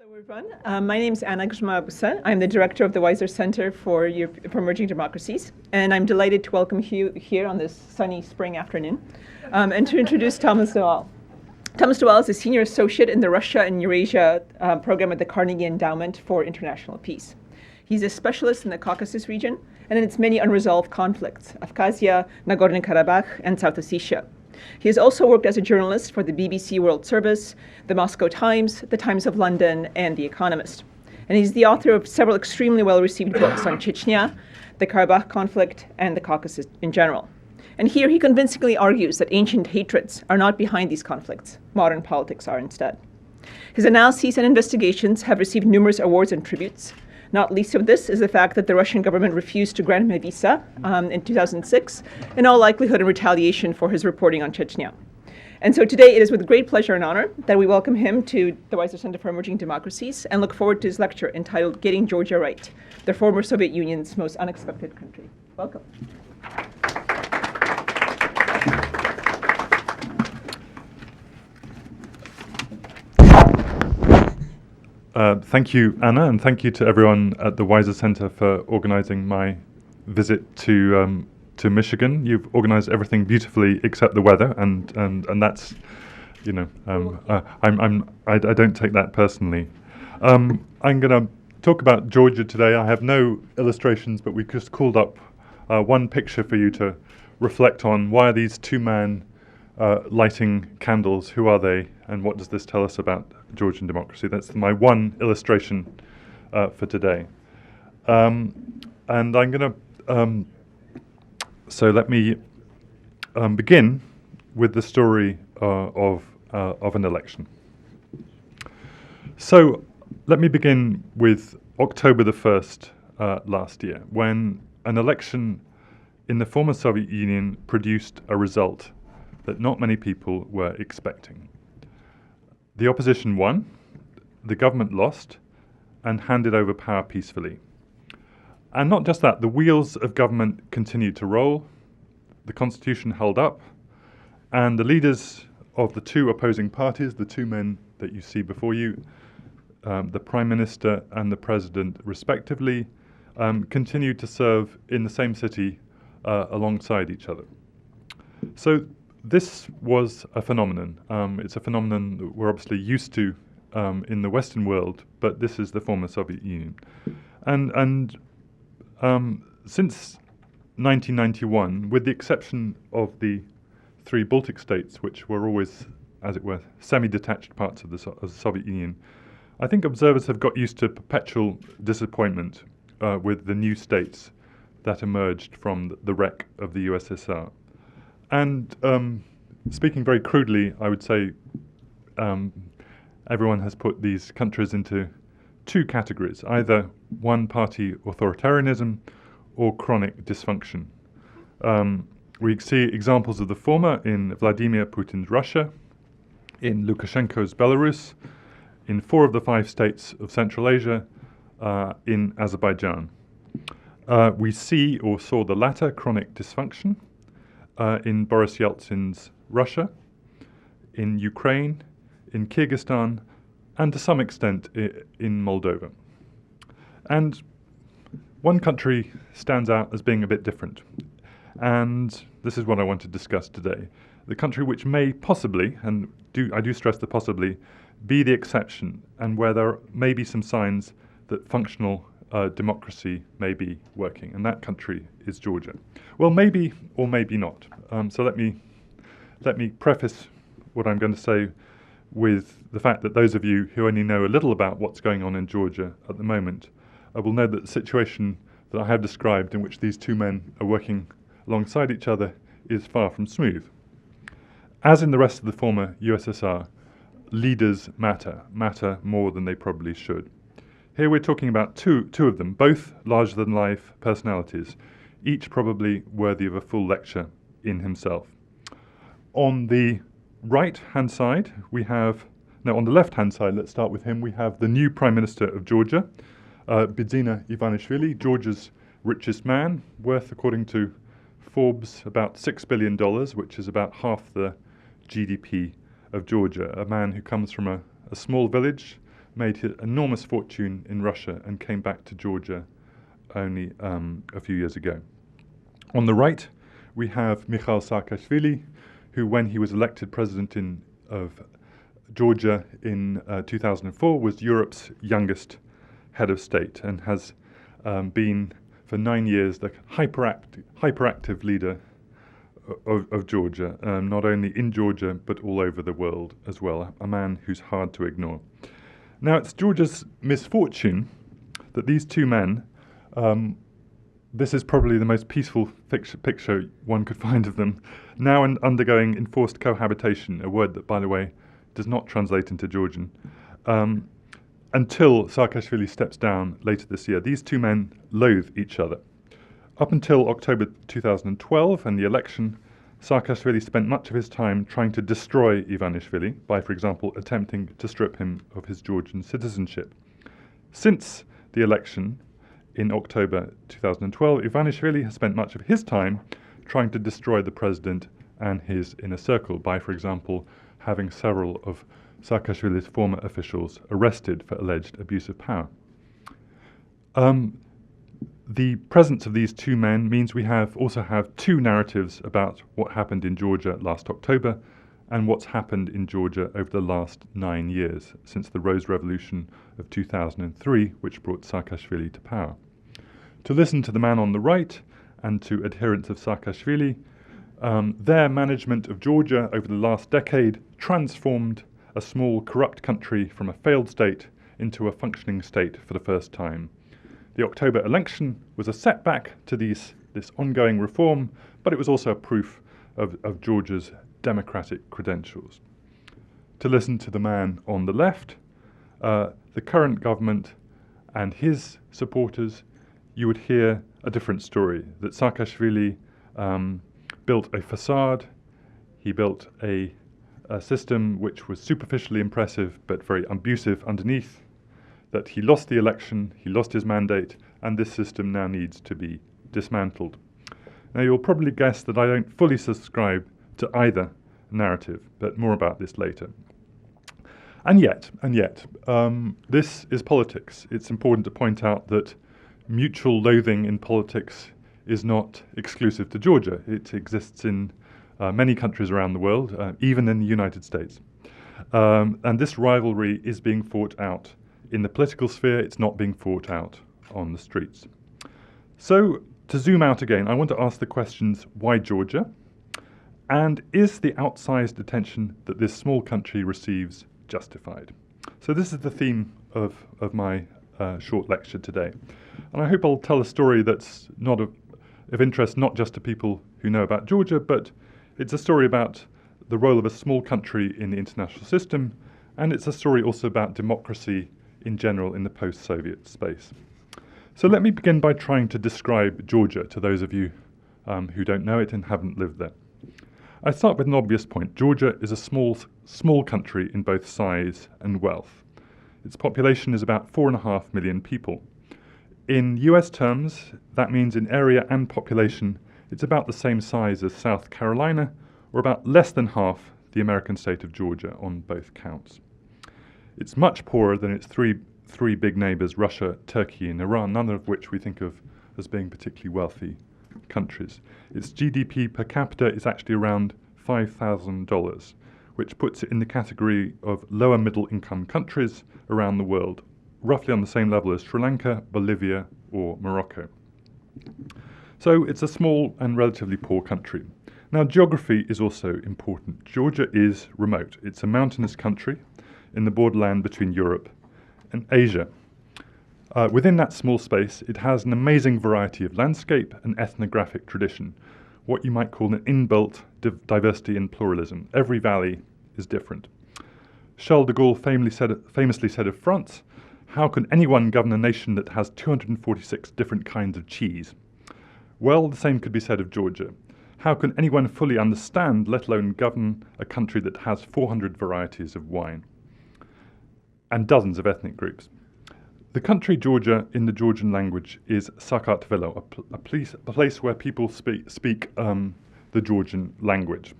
Hello, everyone. My name is Anna Grzma. I'm the director of the Weiser Center for Emerging Democracies, and I'm delighted to welcome you here on this sunny spring afternoon, and to introduce Thomas Dewall. Thomas Dewall is a senior associate in the Russia and Eurasia program at the Carnegie Endowment for International Peace. He's a specialist in the Caucasus region and in its many unresolved conflicts, Abkhazia, Nagorno-Karabakh, and South Ossetia. He has also worked as a journalist for the BBC World Service, the Moscow Times, the Times of London, and The Economist. And he's the author of several extremely well-received books on Chechnya, the Karabakh conflict, and the Caucasus in general. And here he convincingly argues that ancient hatreds are not behind these conflicts. Modern politics are instead. His analyses and investigations have received numerous awards and tributes. Not least of this is the fact that the Russian government refused to grant him a visa in 2006, in all likelihood in retaliation for his reporting on Chechnya. And so today it is with great pleasure and honor that we welcome him to the Weiser Center for Emerging Democracies and look forward to his lecture entitled Getting Georgia Right, the former Soviet Union's most unexpected country. Welcome. Thank you, Anna, and thank you to everyone at the Weiser Center for organizing my visit to Michigan. You've organized everything beautifully except the weather, and that's, I don't take that personally. I'm going to talk about Georgia today. I have no illustrations, but we just called up one picture for you to reflect on. Why are these two men lighting candles? Who are they, and what does this tell us about Georgian democracy? That's my one illustration for today. And I'm going to, so let me begin with the story of an election. So let me begin with October the 1st last year, when an election in the former Soviet Union produced a result that not many people were expecting. The opposition won, the government lost, and handed over power peacefully. And not just that, the wheels of government continued to roll, the constitution held up, and the leaders of the two opposing parties, the two men that you see before you, the Prime Minister and the President respectively, continued to serve in the same city alongside each other. So this was a phenomenon. It's a phenomenon that we're obviously used to in the Western world, but this is the former Soviet Union. And since 1991, with the exception of the three Baltic states, which were always, as it were, semi-detached parts of the Soviet Union, I think observers have got used to perpetual disappointment with the new states that emerged from the wreck of the USSR. And speaking very crudely, I would say everyone has put these countries into two categories, either one-party authoritarianism or chronic dysfunction. We see examples of the former in Vladimir Putin's Russia, in Lukashenko's Belarus, in 4 of the 5 states of Central Asia, in Azerbaijan. We see or saw the latter, chronic dysfunction, in Boris Yeltsin's Russia, in Ukraine, in Kyrgyzstan, and to some extent in Moldova. And one country stands out as being a bit different, and this is what I want to discuss today. The country which may possibly, and I do stress the possibly, be the exception, and where there may be some signs that functional democracy may be working, and that country is Georgia. Well, maybe or maybe not. So let me preface what I'm going to say with the fact that those of you who only know a little about what's going on in Georgia at the moment will know that the situation that I have described, in which these two men are working alongside each other, is far from smooth. As in the rest of the former USSR, leaders matter more than they probably should. Here we're talking about two of them, both larger-than-life personalities, each probably worthy of a full lecture in himself. On the right-hand side, on the left-hand side, let's start with him, we have the new Prime Minister of Georgia, Bidzina Ivanishvili, Georgia's richest man, worth, according to Forbes, about $6 billion, which is about half the GDP of Georgia, a man who comes from a small village made his enormous fortune in Russia and came back to Georgia only a few years ago. On the right, we have Mikhail Saakashvili, who, when he was elected president of Georgia in 2004, was Europe's youngest head of state and has been for 9 years the hyperactive leader of Georgia, not only in Georgia but all over the world as well, a man who's hard to ignore. Now, it's Georgia's misfortune that these two men, this is probably the most peaceful picture one could find of them, now undergoing enforced cohabitation, a word that, by the way, does not translate into Georgian, until Saakashvili steps down later this year. These two men loathe each other. Up until October 2012 and the election, Saakashvili spent much of his time trying to destroy Ivanishvili by, for example, attempting to strip him of his Georgian citizenship. Since the election in October 2012, Ivanishvili has spent much of his time trying to destroy the president and his inner circle by, for example, having several of Saakashvili's former officials arrested for alleged abuse of power. The presence of these two men means we also have two narratives about what happened in Georgia last October and what's happened in Georgia over the last 9 years, since the Rose Revolution of 2003, which brought Saakashvili to power. To listen to the man on the right and to adherents of Saakashvili, their management of Georgia over the last decade transformed a small, corrupt country from a failed state into a functioning state for the first time. The October election was a setback to this ongoing reform, but it was also a proof of Georgia's democratic credentials. To listen to the man on the left, the current government and his supporters, you would hear a different story, that Saakashvili built a facade, he built a system which was superficially impressive but very abusive underneath, that he lost the election, he lost his mandate, and this system now needs to be dismantled. Now, you'll probably guess that I don't fully subscribe to either narrative, but more about this later. And yet, this is politics. It's important to point out that mutual loathing in politics is not exclusive to Georgia. It exists in many countries around the world, even in the United States. And this rivalry is being fought out in the political sphere. It's not being fought out on the streets. So, to zoom out again, I want to ask the questions, why Georgia? And is the outsized attention that this small country receives justified? So this is the theme of my short lecture today. And I hope I'll tell a story that's not of interest not just to people who know about Georgia, but it's a story about the role of a small country in the international system, and it's a story also about democracy in general in the post-Soviet space. So let me begin by trying to describe Georgia to those of you who don't know it and haven't lived there. I start with an obvious point. Georgia is a small country in both size and wealth. Its population is about 4.5 million people. In US terms, that means in area and population, it's about the same size as South Carolina, or about less than half the American state of Georgia on both counts. It's much poorer than its three big neighbors, Russia, Turkey, and Iran, none of which we think of as being particularly wealthy countries. Its GDP per capita is actually around $5,000, which puts it in the category of lower middle income countries around the world, roughly on the same level as Sri Lanka, Bolivia, or Morocco. So it's a small and relatively poor country. Now, geography is also important. Georgia is remote. It's a mountainous country in the borderland between Europe and Asia. Within that small space, it has an amazing variety of landscape and ethnographic tradition, what you might call an inbuilt diversity and pluralism. Every valley is different. Charles de Gaulle famously said of France, "How can anyone govern a nation that has 246 different kinds of cheese?" Well, the same could be said of Georgia. How can anyone fully understand, let alone govern, a country that has 400 varieties of wine and dozens of ethnic groups? The country Georgia in the Georgian language is Sakartvelo, a place where people speak the Georgian language.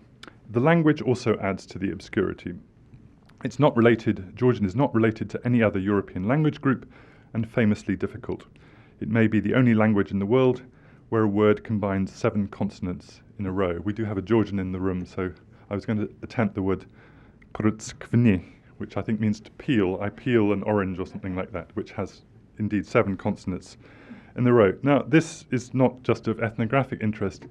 The language also adds to the obscurity. It's not related, Georgian is not related to any other European language group and famously difficult. It may be the only language in the world where a word combines 7 consonants in a row. We do have a Georgian in the room, so I was going to attempt the word prutskvni, which I think means to peel. I peel an orange or something like that, which has indeed 7 consonants in the row. Now, this is not just of ethnographic interest.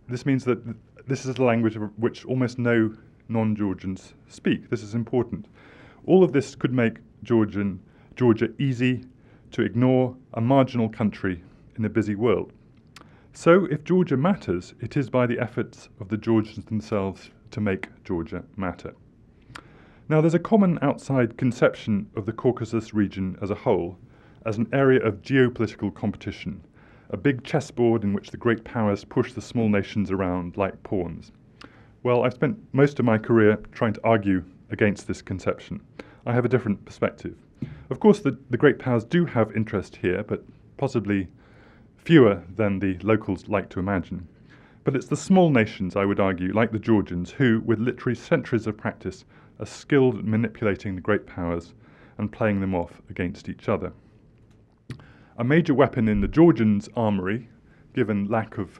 This means that this is a language of which almost no non-Georgians speak. This is important. All of this could make Georgia easy to ignore, a marginal country in a busy world. So if Georgia matters, it is by the efforts of the Georgians themselves to make Georgia matter. Now, there's a common outside conception of the Caucasus region as a whole as an area of geopolitical competition, a big chessboard in which the great powers push the small nations around like pawns. Well, I've spent most of my career trying to argue against this conception. I have a different perspective. Of course, the great powers do have interest here, but possibly fewer than the locals like to imagine. But it's the small nations, I would argue, like the Georgians, who, with literally centuries of practice, are skilled at manipulating the great powers and playing them off against each other. A major weapon in the Georgians' armory, given lack of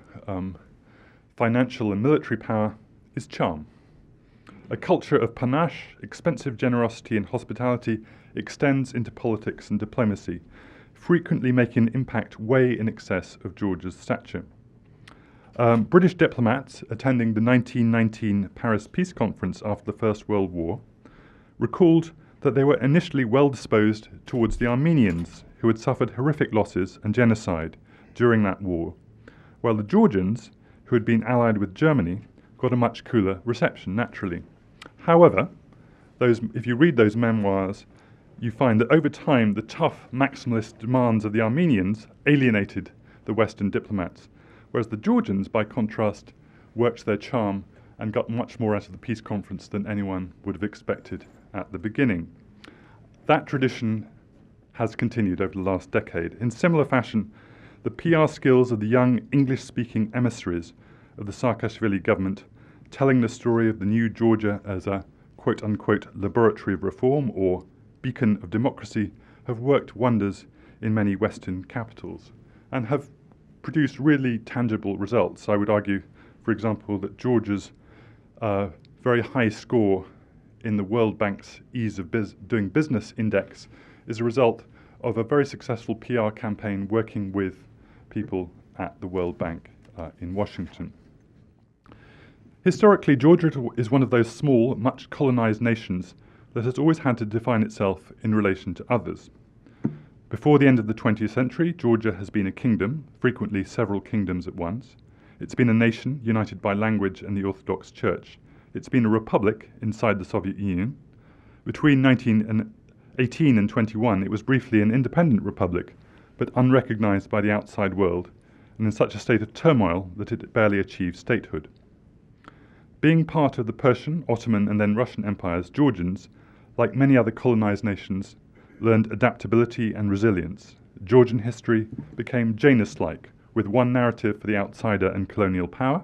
financial and military power, is charm. A culture of panache, expensive generosity and hospitality extends into politics and diplomacy, frequently making an impact way in excess of Georgia's stature. British diplomats attending the 1919 Paris Peace Conference after the First World War recalled that they were initially well disposed towards the Armenians, who had suffered horrific losses and genocide during that war, while the Georgians, who had been allied with Germany, got a much cooler reception, naturally. However, if you read those memoirs, you find that over time the tough maximalist demands of the Armenians alienated the Western diplomats, whereas the Georgians, by contrast, worked their charm and got much more out of the peace conference than anyone would have expected at the beginning. That tradition has continued over the last decade. In similar fashion, the PR skills of the young English-speaking emissaries of the Saakashvili government, telling the story of the new Georgia as a quote-unquote laboratory of reform or beacon of democracy, have worked wonders in many Western capitals and have produced really tangible results. I would argue, for example, that Georgia's very high score in the World Bank's Ease of Doing Business Index is a result of a very successful PR campaign working with people at the World Bank in Washington. Historically, Georgia is one of those small, much colonized nations that has always had to define itself in relation to others. Before the end of the 20th century, Georgia has been a kingdom, frequently several kingdoms at once. It's been a nation united by language and the Orthodox Church. It's been a republic inside the Soviet Union. Between 1918 and 21, it was briefly an independent republic, but unrecognized by the outside world, and in such a state of turmoil that it barely achieved statehood. Being part of the Persian, Ottoman, and then Russian empires, Georgians, like many other colonized nations, learned adaptability and resilience. Georgian history became Janus-like, with one narrative for the outsider and colonial power,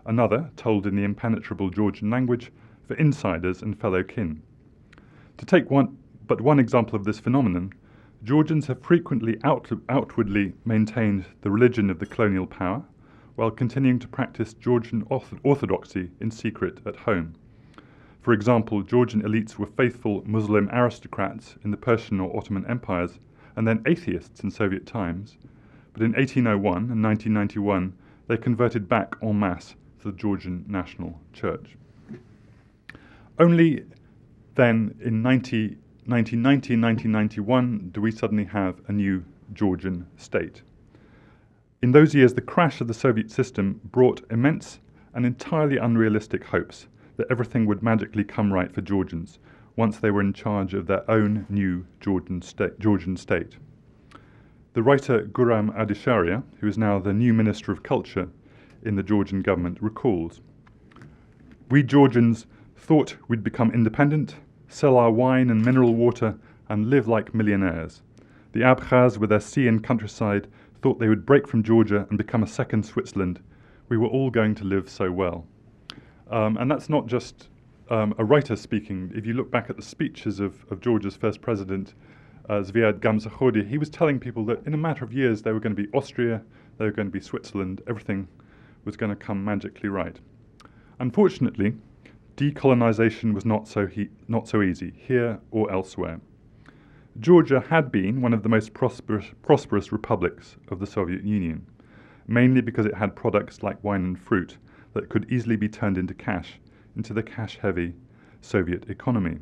another, told in the impenetrable Georgian language, for insiders and fellow kin. To take but one example of this phenomenon, Georgians have frequently outwardly maintained the religion of the colonial power, while continuing to practice Georgian orthodoxy in secret at home. For example, Georgian elites were faithful Muslim aristocrats in the Persian or Ottoman empires, and then atheists in Soviet times, but in 1801 and 1991 they converted back en masse to the Georgian National Church. Only then, in 1990 and 1991, do we suddenly have a new Georgian state. In those years, the crash of the Soviet system brought immense and entirely unrealistic hopes that everything would magically come right for Georgians once they were in charge of their own new Georgian state. The writer Guram Adisharia, who is now the new Minister of Culture in the Georgian government, recalls, "We Georgians thought we'd become independent, sell our wine and mineral water, and live like millionaires. The Abkhaz, with their sea and countryside, thought they would break from Georgia and become a second Switzerland. We were all going to live so well." And that's not just a writer speaking. If you look back at the speeches of Georgia's first president, Zviad Gamsakhouri, he was telling people that in a matter of years they were going to be Austria, they were going to be Switzerland, everything was going to come magically right. Unfortunately, decolonization was not so easy, here or elsewhere. Georgia had been one of the most prosperous republics of the Soviet Union, mainly because it had products like wine and fruit that could easily be turned into cash, into the cash-heavy Soviet economy.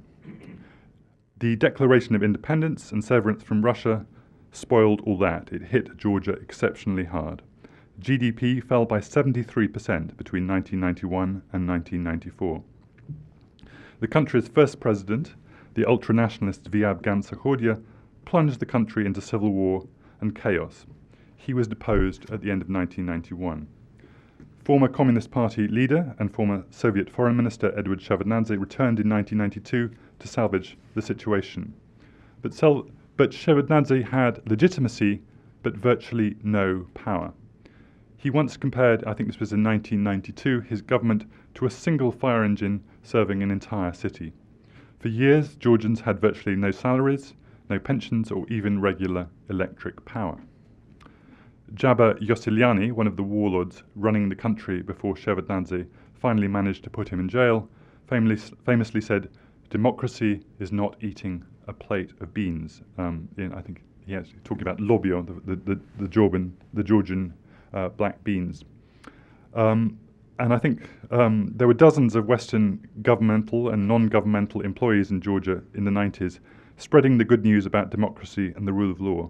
The Declaration of Independence and severance from Russia spoiled all that. It hit Georgia exceptionally hard. GDP fell by 73% between 1991 and 1994. The country's first president, the ultranationalist Zviad Gamsakhouri, plunged the country into civil war and chaos. He was deposed at the end of 1991. Former Communist Party leader and former Soviet Foreign Minister Eduard Shevardnadze returned in 1992 to salvage the situation. But Shevardnadze had legitimacy, but virtually no power. He once compared, I think this was in 1992, his government to a single fire engine serving an entire city. For years, Georgians had virtually no salaries, no pensions, or even regular electric power. Jaba Yosseliani, one of the warlords running the country before Shevardnadze finally managed to put him in jail, famously said, "Democracy is not eating a plate of beans." I think he actually talking about lobio, the Georgian black beans. And I think there were dozens of Western governmental and non-governmental employees in Georgia in the 90s spreading the good news about democracy and the rule of law.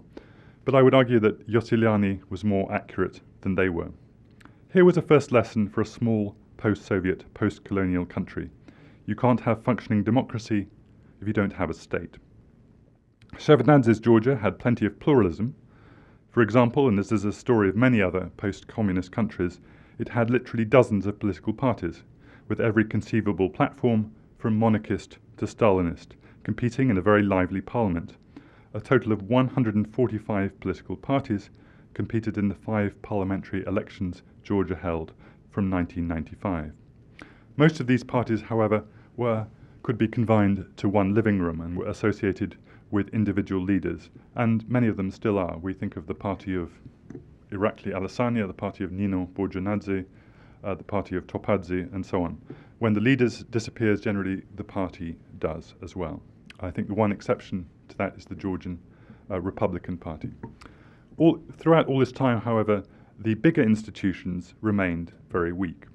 But I would argue that Yosseliani was more accurate than they were. Here was a first lesson for a small post-Soviet, post-colonial country. You can't have functioning democracy if you don't have a state. Shevardnadze's Georgia had plenty of pluralism. For example, and this is a story of many other post-communist countries, it had literally dozens of political parties, with every conceivable platform, from monarchist to Stalinist, competing in a very lively parliament. A total of 145 political parties competed in the 5 parliamentary elections Georgia held from 1995. Most of these parties, however, could be confined to one living room and were associated with individual leaders, and many of them still are. We think of the party of Irakli Alasania, the party of Nino Borjanadze, the party of Topadze, and so on. When the leaders disappears, generally the party does as well. I think the one exception to that is the Georgian Republican Party. Throughout all this time, however, the bigger institutions remained very weak.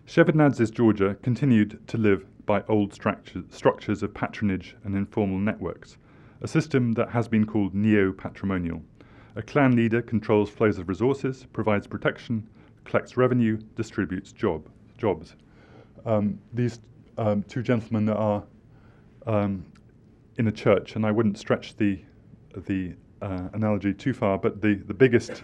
Shevardnadze's Georgia continued to live by old structures of patronage and informal networks, a system that has been called neo-patrimonial. A clan leader controls flows of resources, provides protection, collects revenue, distributes jobs. These two gentlemen are in a church, and I wouldn't stretch the analogy too far, but the biggest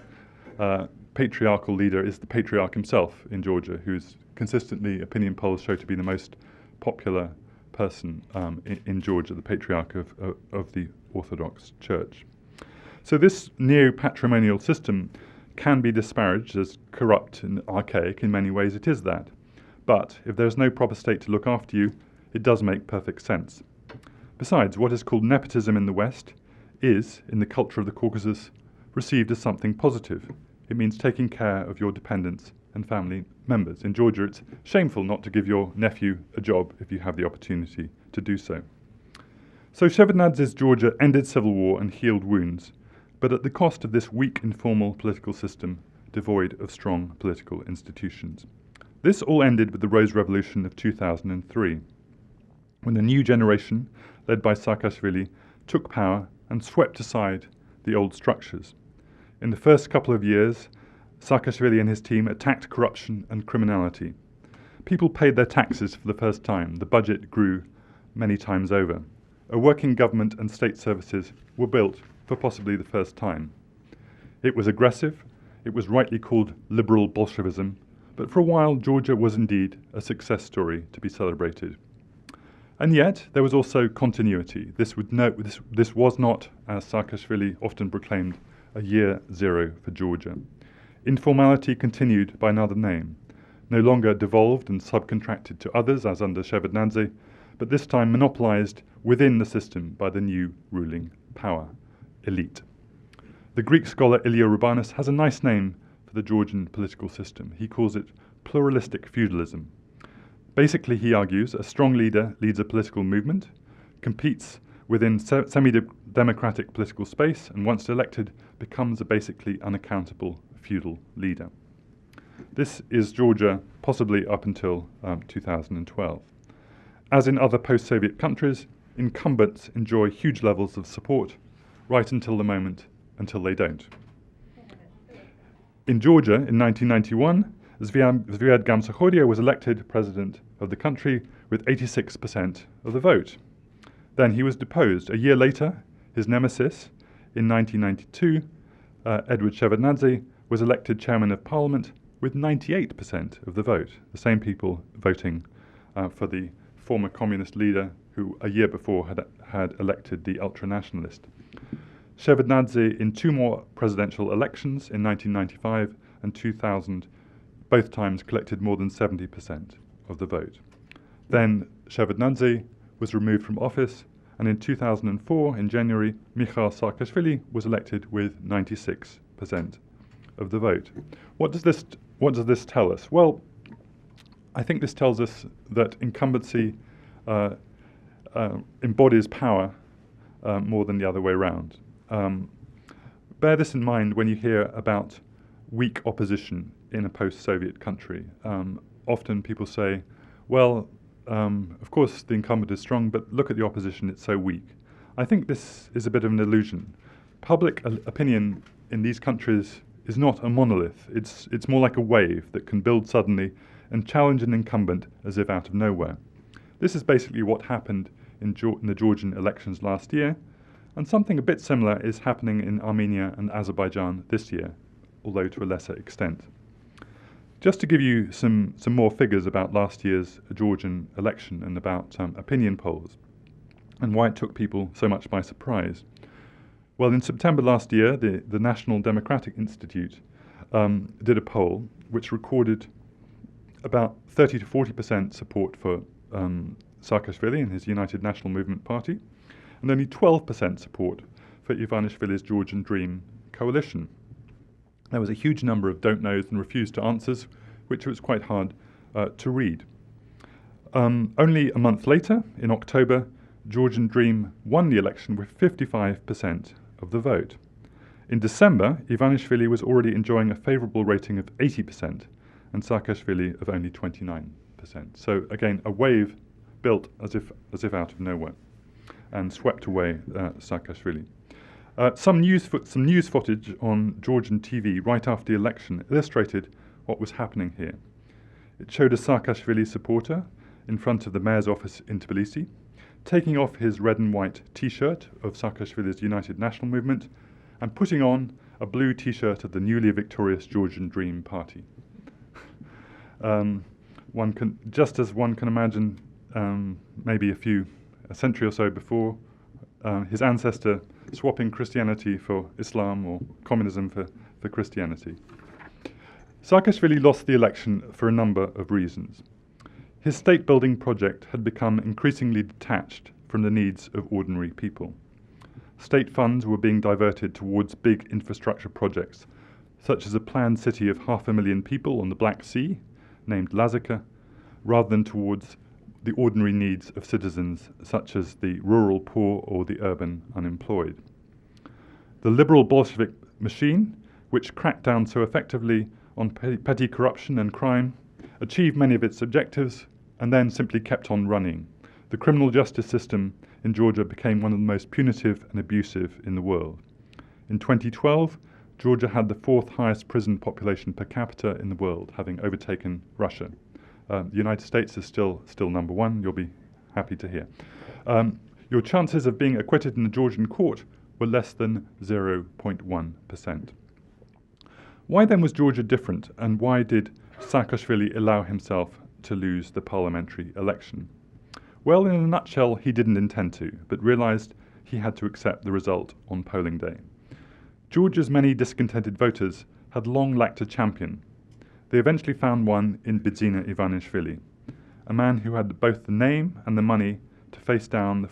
patriarchal leader is the patriarch himself in Georgia, who's consistently, opinion polls show to be the most popular person in Georgia, the patriarch of the Orthodox Church. So this neo-patrimonial system can be disparaged as corrupt and archaic. In many ways it is that. But if there's no proper state to look after you, it does make perfect sense. Besides, what is called nepotism in the West is, in the culture of the Caucasus, received as something positive. It means taking care of your dependents and family members. In Georgia, it's shameful not to give your nephew a job if you have the opportunity to do so. So Shevardnadze's Georgia ended civil war and healed wounds, but at the cost of this weak informal political system devoid of strong political institutions. This all ended with the Rose Revolution of 2003, when a new generation, led by Saakashvili, took power and swept aside the old structures. In the first couple of years, Saakashvili and his team attacked corruption and criminality. People paid their taxes for the first time. The budget grew many times over. A working government and state services were built for possibly the first time. It was aggressive. It was rightly called liberal Bolshevism. But for a while, Georgia was indeed a success story to be celebrated. And yet, there was also continuity. This was not, as Saakashvili often proclaimed, a year zero for Georgia. Informality continued by another name. no longer devolved and subcontracted to others as under Shevardnadze, but this time monopolized within the system by the new ruling power, elite. The Greek scholar Ilya Rubanis has a nice name for the Georgian political system. He calls it pluralistic feudalism. Basically, he argues, a strong leader leads a political movement, competes within semi-democratic political space, and once elected, becomes a basically unaccountable feudal leader. This is Georgia possibly up until 2012. As in other post-Soviet countries, incumbents enjoy huge levels of support right until the moment until they don't. In Georgia, in 1991, Zviad Gamsakhoria was elected president of the country with 86% of the vote. Then he was deposed. A year later, his nemesis, in 1992, Edward Shevardnadze, was elected chairman of parliament with 98% of the vote, the same people voting for the former communist leader who a year before had elected the ultranationalist. Shevardnadze, in two more presidential elections in 1995 and 2000, both times collected more than 70% of the vote. Then Shevardnadze was removed from office, and in 2004, in January, Mikhail Saakashvili was elected with 96% of the vote. What does this tell us? Well, I think this tells us that incumbency embodies power more than the other way around. Bear this in mind when you hear about weak opposition in a post-Soviet country. Often people say, well, of course the incumbent is strong, but look at the opposition, it's so weak. I think this is a bit of an illusion. Public opinion in these countries is not a monolith. It's more like a wave that can build suddenly and challenge an incumbent as if out of nowhere. This is basically what happened in the Georgian elections last year, and something a bit similar is happening in Armenia and Azerbaijan this year, although to a lesser extent. Just to give you some more figures about last year's Georgian election and about opinion polls and why it took people so much by surprise. Well, in September last year, the National Democratic Institute did a poll which recorded about 30 to 40% support for Saakashvili and his United National Movement Party, and only 12% support for Ivanishvili's Georgian Dream coalition. There was a huge number of don't knows and refused to answers, which was quite hard to read. Only a month later, in October, Georgian Dream won the election with 55% of the vote. In December, Ivanishvili was already enjoying a favourable rating of 80% and Saakashvili of only 29%. So again, a wave built as if out of nowhere and swept away Saakashvili. Some news footage on Georgian TV right after the election illustrated what was happening here. It showed a Saakashvili supporter in front of the mayor's office in Tbilisi, taking off his red and white T-shirt of Saakashvili's United National Movement and putting on a blue T-shirt of the newly victorious Georgian Dream Party. Just as one can imagine, maybe a century or so before, his ancestor swapping Christianity for Islam or communism for Christianity. Saakashvili lost the election for a number of reasons. His state-building project had become increasingly detached from the needs of ordinary people. State funds were being diverted towards big infrastructure projects, such as a planned city of 500,000 people on the Black Sea, named Lazika, rather than towards the ordinary needs of citizens, such as the rural poor or the urban unemployed. The liberal Bolshevik machine, which cracked down so effectively on petty corruption and crime, achieved many of its objectives and then simply kept on running. The criminal justice system in Georgia became one of the most punitive and abusive in the world. In 2012, Georgia had the fourth highest prison population per capita in the world, having overtaken Russia. The United States is still number one, you'll be happy to hear. Your chances of being acquitted in the Georgian court were less than 0.1%. Why then was Georgia different, and why did Saakashvili allow himself to lose the parliamentary election? Well, in a nutshell, he didn't intend to, but realized he had to accept the result on polling day. Georgia's many discontented voters had long lacked a champion. They eventually found one in Bidzina Ivanishvili, a man who had both the name and the money to face down the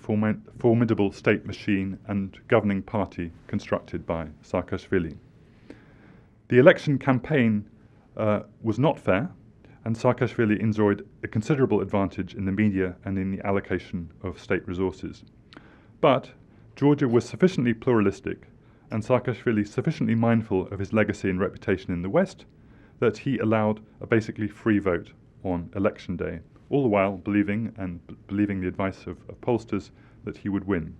formidable state machine and governing party constructed by Saakashvili. The election campaign was not fair, and Saakashvili enjoyed a considerable advantage in the media and in the allocation of state resources. But Georgia was sufficiently pluralistic, and Saakashvili sufficiently mindful of his legacy and reputation in the West, that he allowed a basically free vote on election day, all the while believing the advice of pollsters that he would win.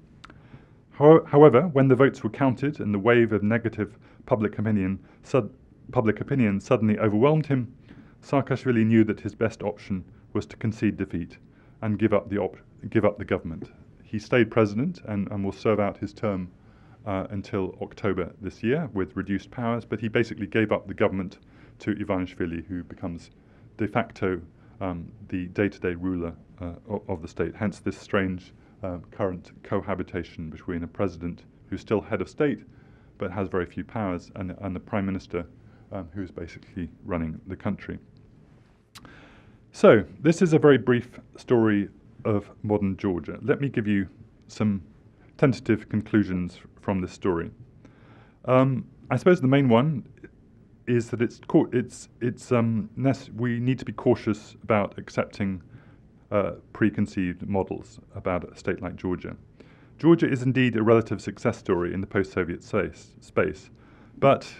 However, when the votes were counted and the wave of negative public opinion suddenly overwhelmed him, Saakashvili knew that his best option was to concede defeat and give up the government. He stayed president and will serve out his term until October this year with reduced powers, but he basically gave up the government to Ivanishvili, who becomes de facto the day-to-day ruler of the state. Hence this strange current cohabitation between a president who's still head of state but has very few powers and the prime minister who's basically running the country. So this is a very brief story of modern Georgia. Let me give you some tentative conclusions from this story. I suppose the main one is that we need to be cautious about accepting preconceived models about a state like Georgia. Georgia is indeed a relative success story in the post-Soviet space, but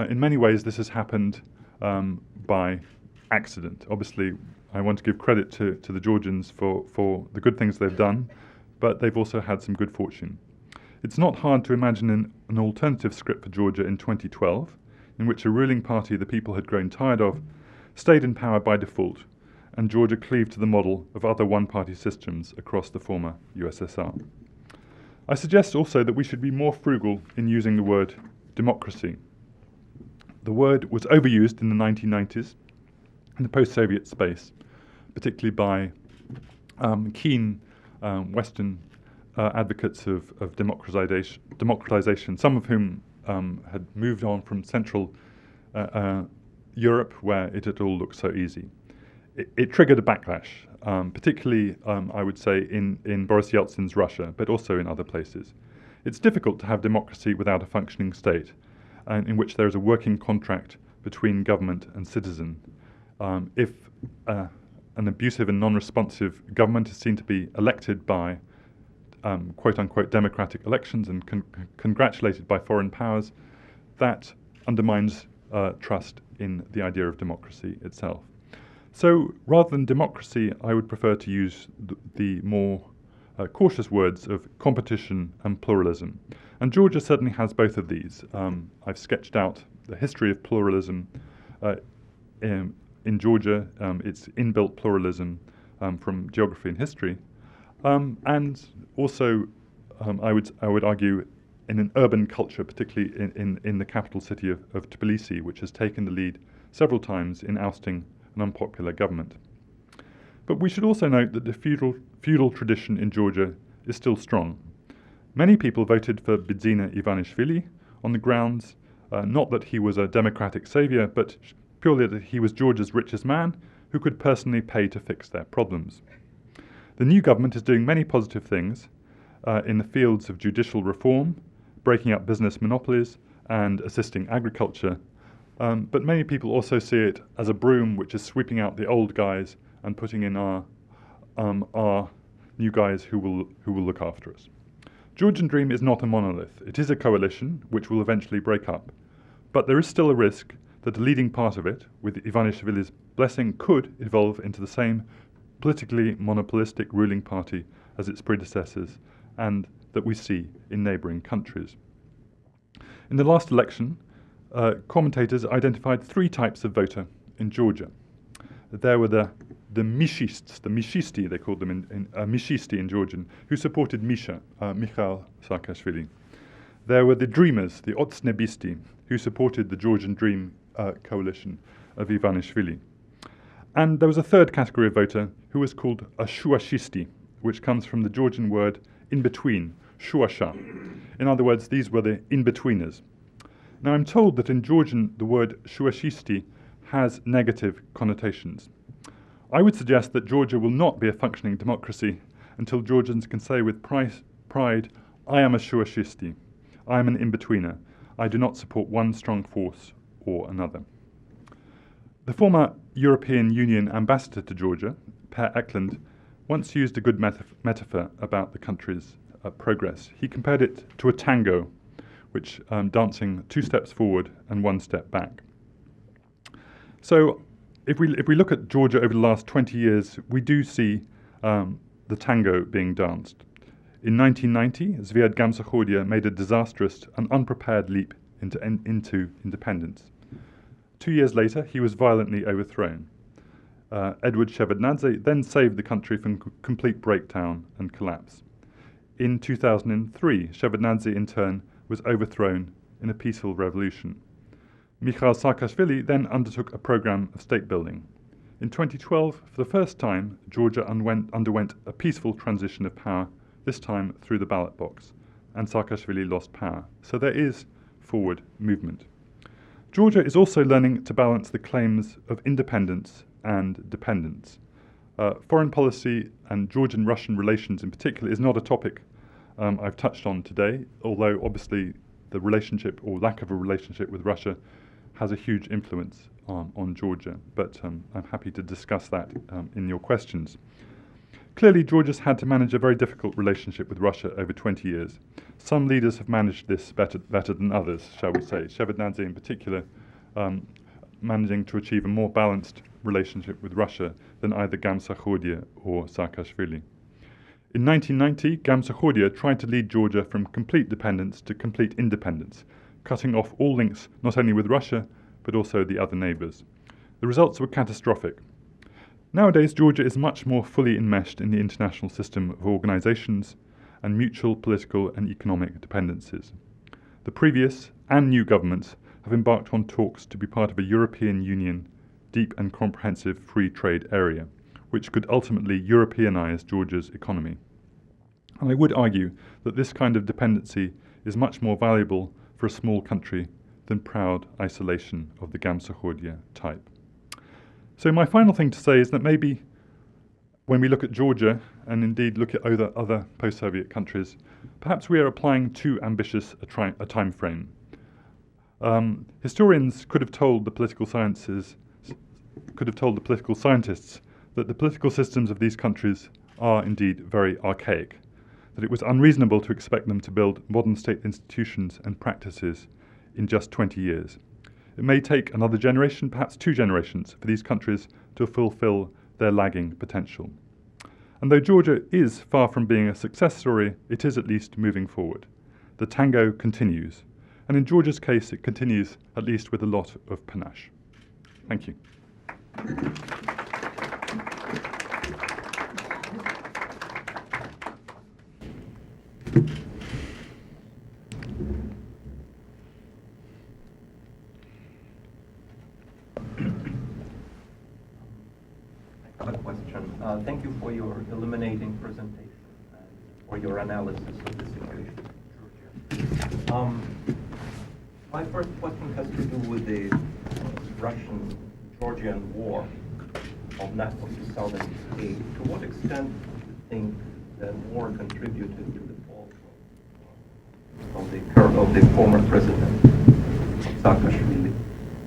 in many ways this has happened by accident. Obviously, I want to give credit to the Georgians for the good things they've done, but they've also had some good fortune. It's not hard to imagine an alternative script for Georgia in 2012, in which a ruling party the people had grown tired of stayed in power by default, and Georgia cleaved to the model of other one-party systems across the former USSR. I suggest also that we should be more frugal in using the word democracy. The word was overused in the 1990s in the post-Soviet space, particularly by keen Western advocates of democratization, some of whom had moved on from Central Europe, where it had all looked so easy. It triggered a backlash, particularly, I would say, in Boris Yeltsin's Russia, but also in other places. It's difficult to have democracy without a functioning state, in which there is a working contract between government and citizen. If an abusive and non-responsive government is seen to be elected by quote-unquote democratic elections and congratulated by foreign powers, that undermines trust in the idea of democracy itself. So rather than democracy, I would prefer to use the more cautious words of competition and pluralism. And Georgia certainly has both of these. I've sketched out the history of pluralism in Georgia, its inbuilt pluralism from geography and history, and also I would argue in an urban culture, particularly in the capital city of Tbilisi, which has taken the lead several times in ousting an unpopular government. But we should also note that the feudal tradition in Georgia is still strong. Many people voted for Bidzina Ivanishvili on the grounds not that he was a democratic savior, but purely that he was Georgia's richest man who could personally pay to fix their problems. The new government is doing many positive things in the fields of judicial reform, breaking up business monopolies, and assisting agriculture. But many people also see it as a broom which is sweeping out the old guys and putting in our new guys who will look after us. Georgian Dream is not a monolith. It is a coalition which will eventually break up. But there is still a risk that the leading part of it, with Ivanishvili's blessing, could evolve into the same politically monopolistic ruling party as its predecessors and that we see in neighbouring countries. In the last election, commentators identified three types of voter in Georgia. There were the Mishisti, they called them Mishisti in Georgian, who supported Mikhail Saakashvili. There were the Dreamers, the Otsnebisti, who supported the Georgian Dream coalition of Ivanishvili. And there was a third category of voter who was called a Shuashisti, which comes from the Georgian word in-between, Shuasha. In other words, these were the in-betweeners. Now I'm told that in Georgian the word Shuashisti has negative connotations. I would suggest that Georgia will not be a functioning democracy until Georgians can say with pride, I am a shuashisti. I am an in-betweener. I do not support one strong force or another. The former European Union ambassador to Georgia, Per Eklund, once used a good metaphor about the country's progress. He compared it to a tango, which dancing 2 steps forward and 1 step back. So if we look at Georgia over the last 20 years, we do see the tango being danced. In 1990, Zviad Gamsakhodia made a disastrous and unprepared leap into independence. 2 years later, he was violently overthrown. Edward Shevardnadze then saved the country from complete breakdown and collapse. In 2003, Shevardnadze in turn was overthrown in a peaceful revolution. Mikhail Saakashvili then undertook a program of state building. In 2012, for the first time, Georgia underwent a peaceful transition of power, this time through the ballot box, and Saakashvili lost power. So there is forward movement. Georgia is also learning to balance the claims of independence and dependence. Foreign policy and Georgian-Russian relations in particular is not a topic I've touched on today, although obviously the relationship or lack of a relationship with Russia has a huge influence on Georgia, but I'm happy to discuss that in your questions. Clearly, Georgia's had to manage a very difficult relationship with Russia over 20 years. Some leaders have managed this better than others, shall we say. Shevardnadze in particular managing to achieve a more balanced relationship with Russia than either Gamsakhodia or Saakashvili. In 1990, Gamsakhodia tried to lead Georgia from complete dependence to complete independence, cutting off all links not only with Russia, but also the other neighbours. The results were catastrophic. Nowadays, Georgia is much more fully enmeshed in the international system of organisations and mutual political and economic dependencies. The previous and new governments have embarked on talks to be part of a European Union deep and comprehensive free trade area, which could ultimately Europeanise Georgia's economy. And I would argue that this kind of dependency is much more valuable for a small country than proud isolation of the Gamsakhodia type. So my final thing to say is that maybe when we look at Georgia, and indeed look at other post-Soviet countries, perhaps we are applying too ambitious a time frame. Historians could have told the political scientists that the political systems of these countries are indeed very archaic, that it was unreasonable to expect them to build modern state institutions and practices in just 20 years. It may take another generation, perhaps 2 generations, for these countries to fulfill their lagging potential. And though Georgia is far from being a success story, it is at least moving forward. The tango continues, and in Georgia's case, it continues at least with a lot of panache. Thank you. I have a question. Thank you for your illuminating presentation and for your analysis of the situation in Georgia. My first question has to do with the Russian-Georgian War of 2008. To what extent do you think that war contributed to the fall of the former president, Saakashvili?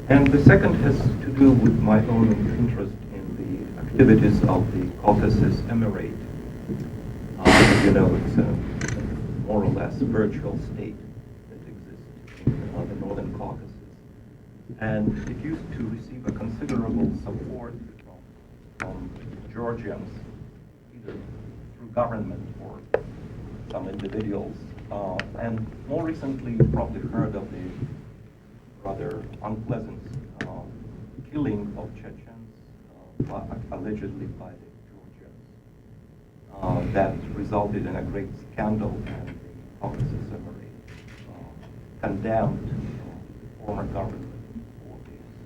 And the second has to do with my own interest in the activities of the Caucasus Emirate. You know, it's a more or less virtual state that exists in the Northern Caucasus. And it used to receive a considerable support from Georgians, either through government or some individuals. And more recently, you probably heard of the rather unpleasant killing of Chechens, allegedly by the Georgians. That resulted in a great scandal, and the Caucasus Emirate condemned the former government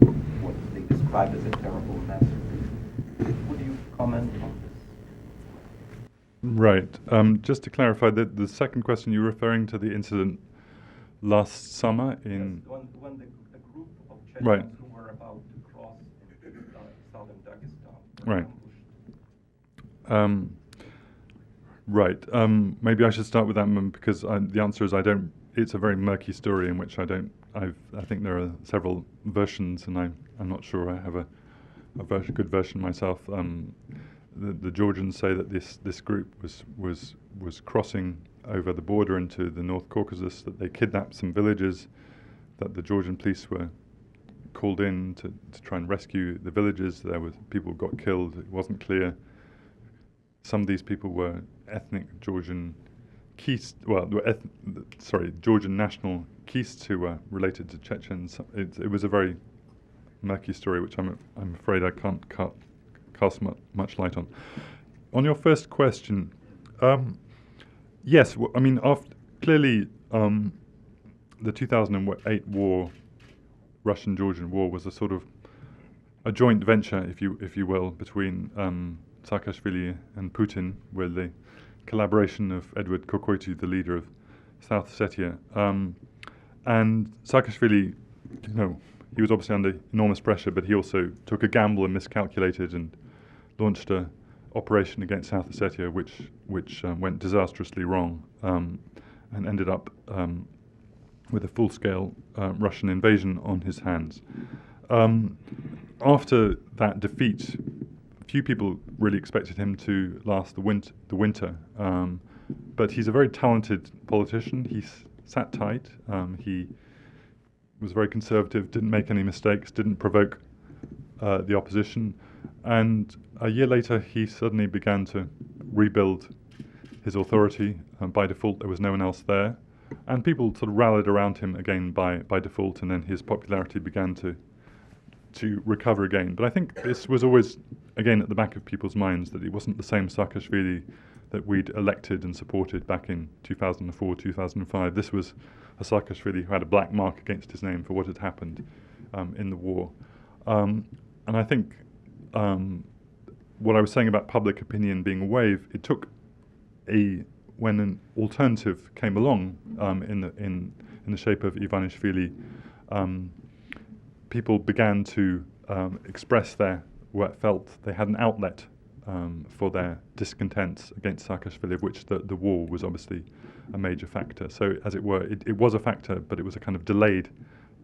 for what they described as a terrible massacre. Would you comment on this? Right. Just to clarify, the second question, you're referring to the incident last summer in... Yes, when the group of Chechens right. who were about to cross Right. Right. Maybe I should start with that one because the answer is I don't. It's a very murky story in which I don't. I think there are several versions, and I'm not sure I have a good version myself. The Georgians say that this group was crossing over the border into the North Caucasus, that they kidnapped some villages, that the Georgian police were called in to try and rescue the villages. There was people got killed. It wasn't clear. Some of these people were ethnic Georgian Georgian national Kiests who were related to Chechens. It was a very murky story, which I'm afraid I can't cast much light on. On your first question, yes, I mean, clearly the 2008 war, Russian-Georgian war, was a sort of a joint venture, if you will, between Saakashvili and Putin, with the collaboration of Edward Kokoity, the leader of South Ossetia. And Saakashvili, he was obviously under enormous pressure, but he also took a gamble and miscalculated and launched an operation against South Ossetia, which went disastrously wrong and ended up with a full-scale Russian invasion on his hands. After that defeat, few people really expected him to last the winter, but he's a very talented politician. He sat tight. He was very conservative, didn't make any mistakes, didn't provoke the opposition, and a year later he suddenly began to rebuild his authority. By default, there was no one else there, and people sort of rallied around him again by default, and then his popularity began to recover again. But I think this was always, again, at the back of people's minds, that it wasn't the same Saakashvili that we'd elected and supported back in 2004, 2005. This was a Saakashvili who had a black mark against his name for what had happened in the war. And I think what I was saying about public opinion being a wave, it took when an alternative came along in the shape of Ivanishvili, people began to express what felt they had an outlet for their discontents against Saakashvili, of which the war was obviously a major factor. So, as it were, it was a factor, but it was a kind of delayed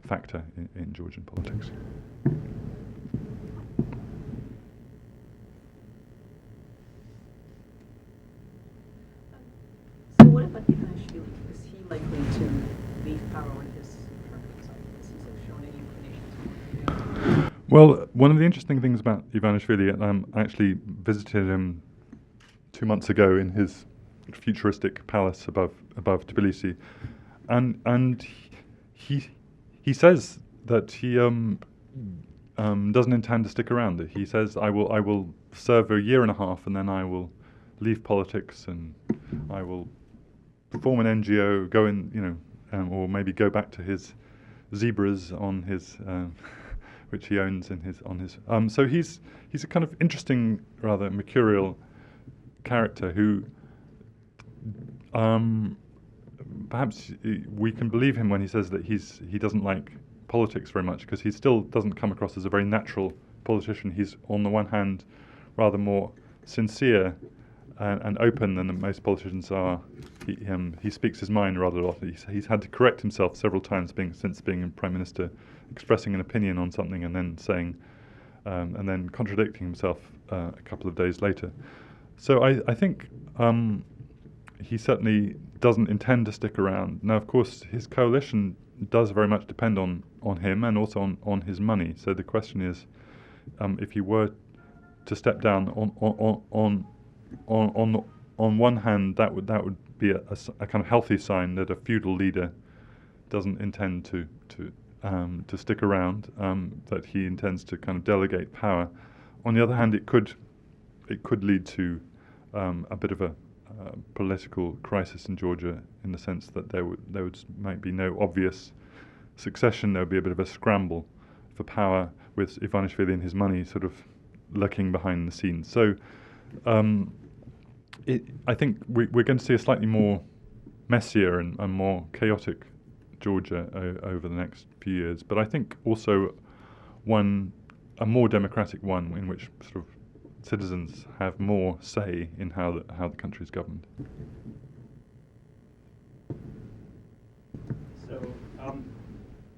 factor in Georgian politics. So what about Ivanishvili? Is he likely to leave power when his term comes up? Has he shown any inclination? Well, one of the interesting things about Ivanishvili, I actually visited him 2 months ago in his futuristic palace above Tbilisi, and he says that he doesn't intend to stick around. He says, I will serve a year and a half, and then I will leave politics, and I will form an NGO, go in, or maybe go back to his zebras on his. Which he owns on his. So he's a kind of interesting, rather mercurial character who, perhaps we can believe him when he says that he doesn't like politics very much, because he still doesn't come across as a very natural politician. He's on the one hand rather more sincere and open than most politicians are. He speaks his mind rather a lot. He's had to correct himself several times since being Prime Minister, expressing an opinion on something and then saying, and then contradicting himself a couple of days later. So I think he certainly doesn't intend to stick around. Now, of course, his coalition does very much depend on him and also on his money. So the question is, if he were to step down, on one hand, that would be a kind of healthy sign that a feudal leader doesn't intend to stick around, that he intends to kind of delegate power. On the other hand, it could lead to a bit of a political crisis in Georgia, in the sense that there might be no obvious succession. There would be a bit of a scramble for power, with Ivanishvili and his money sort of lurking behind the scenes. So I think we're going to see a slightly more messier and more chaotic Georgia over the next few years, but I think also a more democratic one, in which sort of citizens have more say in how the country is governed. So,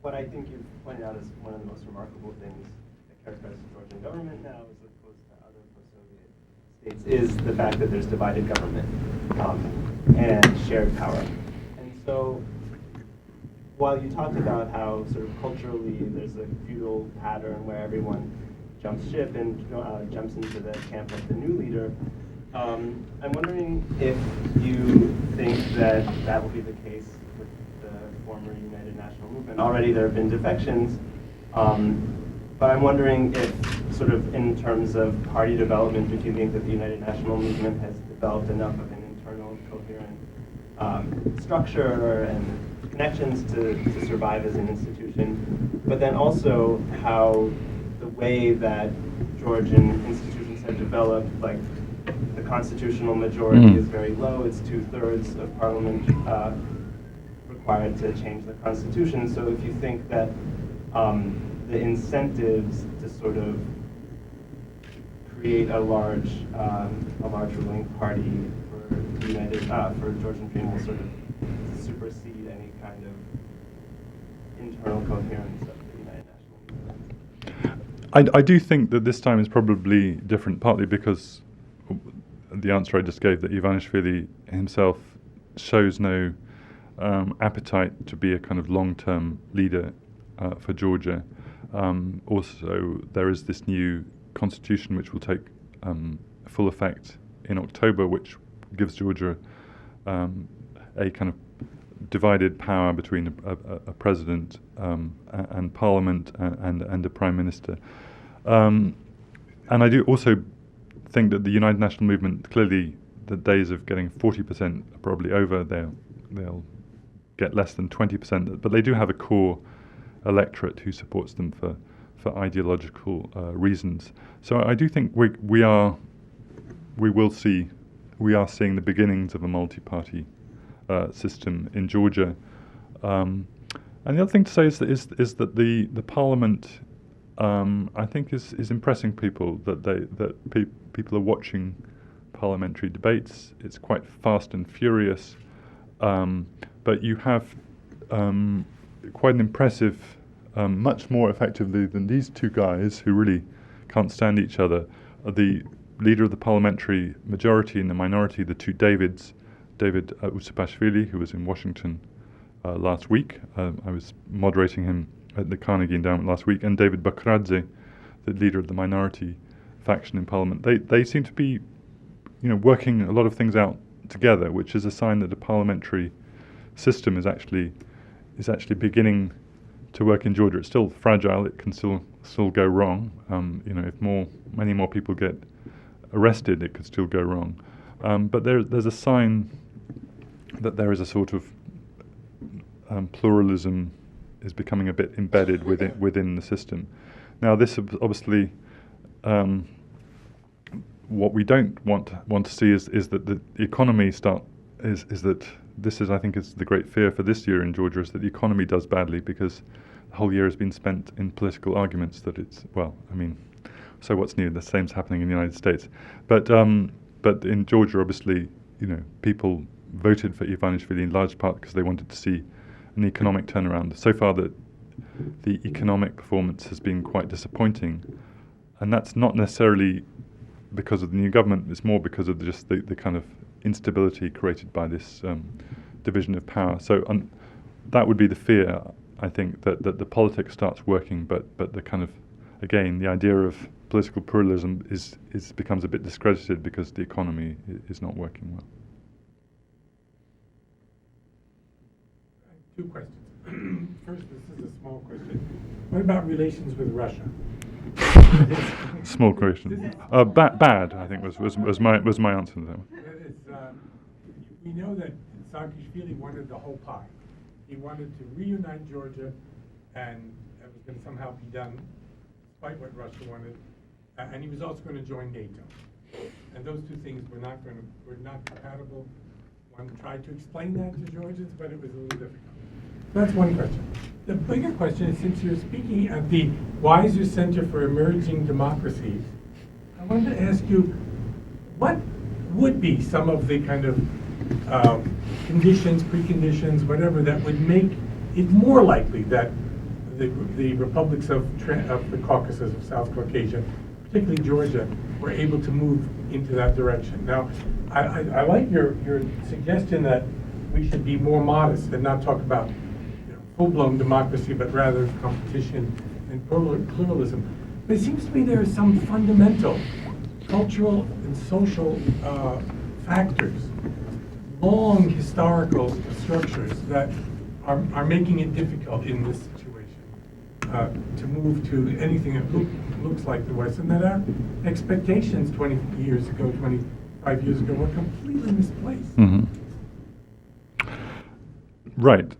what I think you've pointed out is one of the most remarkable things that characterizes the Georgian government now, as opposed to other post-Soviet states, is the fact that there's divided government and shared power. And so, while you talked about how sort of culturally there's a feudal pattern where everyone jumps ship and jumps into the camp of the new leader, I'm wondering if you think that that will be the case with the former United National Movement. Already there have been defections, but I'm wondering if, sort of in terms of party development, if you think that the United National Movement has developed enough of an internal coherent structure and connections to survive as an institution, but then also how the way that Georgian institutions have developed, like the constitutional majority is very low, it's 2/3 of parliament required to change the constitution. So if you think that the incentives to sort of create a large ruling party for the for Georgian Dream will sort of supersede any kind of internal coherence of the United National Movement. I do think that this time is probably different, partly because the answer I just gave, that Ivanishvili himself shows no appetite to be a kind of long-term leader for Georgia. Also, there is this new constitution which will take full effect in October, which gives Georgia a kind of divided power between a president and parliament and a prime minister. And I do also think that the United National Movement, clearly the days of getting 40% are probably over. They'll get less than 20%, but they do have a core electorate who supports them for ideological reasons. So I do think we are seeing the beginnings of a multi-party system in Georgia. And the other thing to say is that the parliament, I think, is impressing people. That people are watching parliamentary debates. It's quite fast and furious, but you have quite an impressive, much more effectively than these two guys who really can't stand each other, the leader of the parliamentary majority and the minority, the two Davids, David Usupashvili, who was in Washington last week. I was moderating him at the Carnegie Endowment last week, and David Bakradze, the leader of the minority faction in parliament. They seem to be, working a lot of things out together, which is a sign that the parliamentary system is actually beginning to work in Georgia. It's still fragile. It can still go wrong. If many more people get arrested, it could still go wrong. But there's a sign that there is a sort of pluralism is becoming a bit embedded within the system. Now, this obviously, what we don't want to see is that the economy is that this is, I think, is the great fear for this year in Georgia, is that the economy does badly because the whole year has been spent in political arguments. That it's, so what's new? The same's happening in the United States, but in Georgia, obviously, people voted for Ivanishvili in large part because they wanted to see an economic turnaround. So far, the economic performance has been quite disappointing, and that's not necessarily because of the new government. It's more because of just the kind of instability created by this division of power. So that would be the fear, I think, that the politics starts working, but the kind of, again, the idea of political pluralism becomes a bit discredited because the economy is not working well. Two questions. First, this is a small question. What about relations with Russia? Small question. Bad, I think, was my answer to that one. We know that Saakashvili wanted the whole pie. He wanted to reunite Georgia, and it was going to somehow be done despite what Russia wanted. And he was also going to join NATO. And those two things were not compatible. One tried to explain that to Georgians, but it was a little difficult. That's one question. The bigger question is, since you're speaking at the Weiser Center for Emerging Democracies, I wanted to ask you, what would be some of the kind of conditions, preconditions, whatever, that would make it more likely that the republics of the Caucasus, of South Caucasia, particularly Georgia, were able to move into that direction? Now, I like your suggestion that we should be more modest and not talk about full-blown democracy, but rather competition and pluralism. But it seems to me there are some fundamental cultural and social factors, long historical structures that are making it difficult in this situation to move to anything that looks like the West, and that our expectations 20 years ago, 25 years ago, were completely misplaced. Mm-hmm. Right.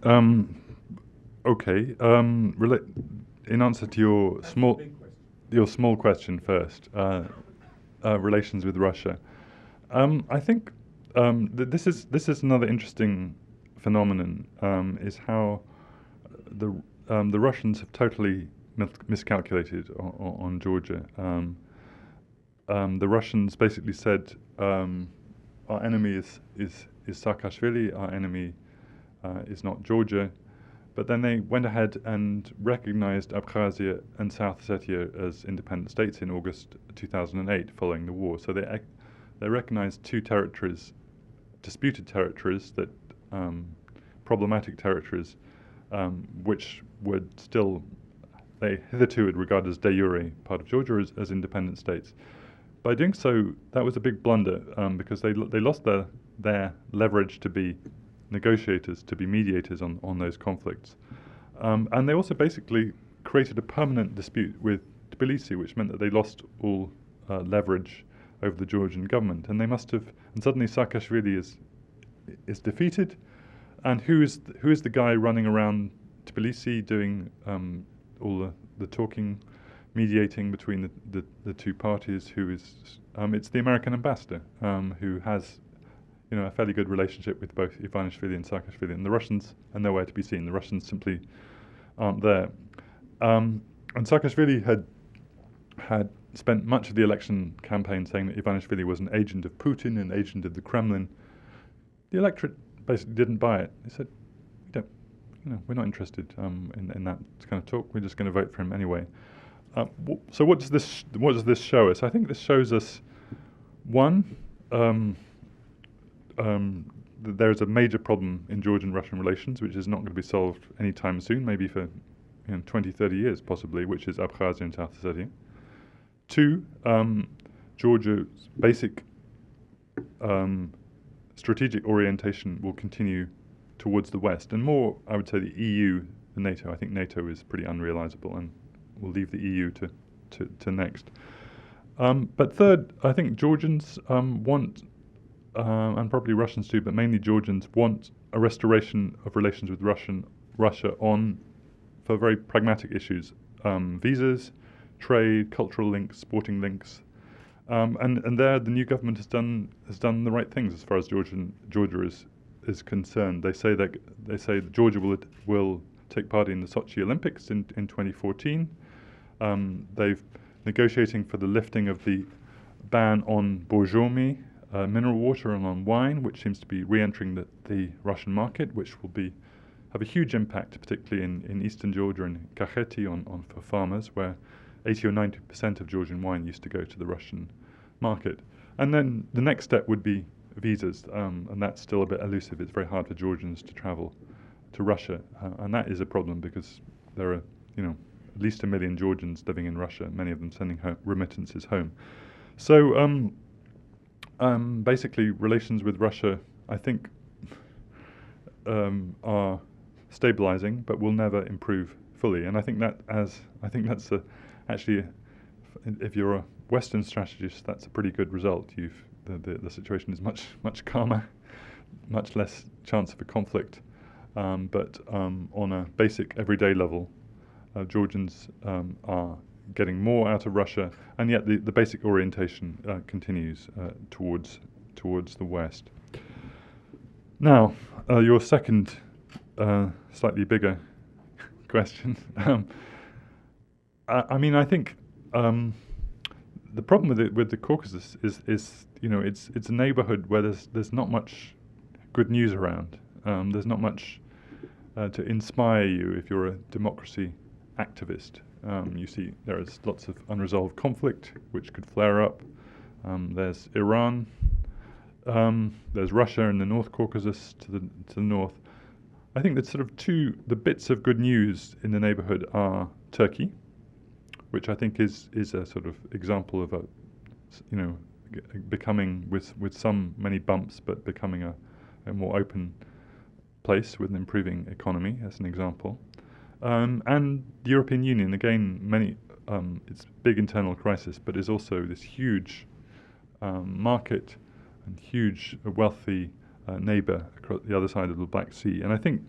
Okay. In answer to your That's small the big question. your small question first, relations with Russia. I think this is another interesting phenomenon. Is how the Russians have totally miscalculated on Georgia. The Russians basically said our enemy is Saakashvili, our enemy is not Georgia. But then they went ahead and recognized Abkhazia and South Ossetia as independent states in August 2008, following the war. So they recognized two territories, disputed territories, that problematic territories, which would still, they hitherto had regarded as de jure part of Georgia as independent states. By doing so, that was a big blunder because they lost their leverage to be negotiators, to be mediators on those conflicts. And they also basically created a permanent dispute with Tbilisi, which meant that they lost all leverage over the Georgian government. And they must have, and suddenly Saakashvili is defeated. And who is the guy running around Tbilisi doing all the talking, mediating between the two parties? Who is it's the American ambassador who has a fairly good relationship with both Ivanishvili and Saakashvili, and the Russians are nowhere to be seen. The Russians simply aren't there. And Saakashvili had spent much of the election campaign saying that Ivanishvili was an agent of Putin, an agent of the Kremlin. The electorate basically didn't buy it. They said, we're not interested in that kind of talk. We're just going to vote for him anyway. So what does this show us? I think this shows us, one, there's a major problem in Georgian-Russian relations, which is not going to be solved anytime soon, maybe for 20, 30 years possibly, which is Abkhazia and South Ossetia. Two, Georgia's basic strategic orientation will continue towards the West, and more, I would say, the EU than NATO. I think NATO is pretty unrealizable, and we'll leave the EU to next. But third, I think Georgians want, and probably Russians too, but mainly Georgians want a restoration of relations with Russia for very pragmatic issues, visas, trade, cultural links, sporting links, and there the new government has done the right things as far as Georgia is concerned. They say that Georgia will take part in the Sochi Olympics in 2014. They've negotiating for the lifting of the ban on bourgeoisie, mineral water, and on wine, which seems to be re-entering the Russian market, which will have a huge impact, particularly in eastern Georgia and Kakheti for farmers, where 80 or 90% of Georgian wine used to go to the Russian market. And then the next step would be visas, and that's still a bit elusive. It's very hard for Georgians to travel to Russia, and that is a problem because there are, at least 1 million Georgians living in Russia, many of them sending remittances home. So basically, relations with Russia, I think, are stabilizing, but will never improve fully. And I think that's actually, if you're a Western strategist, that's a pretty good result. The situation is much calmer, much less chance of a conflict. But on a basic everyday level, Georgians are getting more out of Russia, and yet the basic orientation continues towards the West. Now, your second, slightly bigger question. I think the problem with the Caucasus is it's a neighborhood where there's not much good news around. There's not much to inspire you if you're a democracy activist. You see there is lots of unresolved conflict which could flare up. There's Iran. There's Russia in the North Caucasus to the north. I think that sort of the bits of good news in the neighborhood are Turkey, which I think is a sort of example of becoming with many bumps, but becoming a more open place with an improving economy, as an example. And the European Union, again, it's a big internal crisis, but is also this huge market and huge wealthy neighbor across the other side of the Black Sea. And I think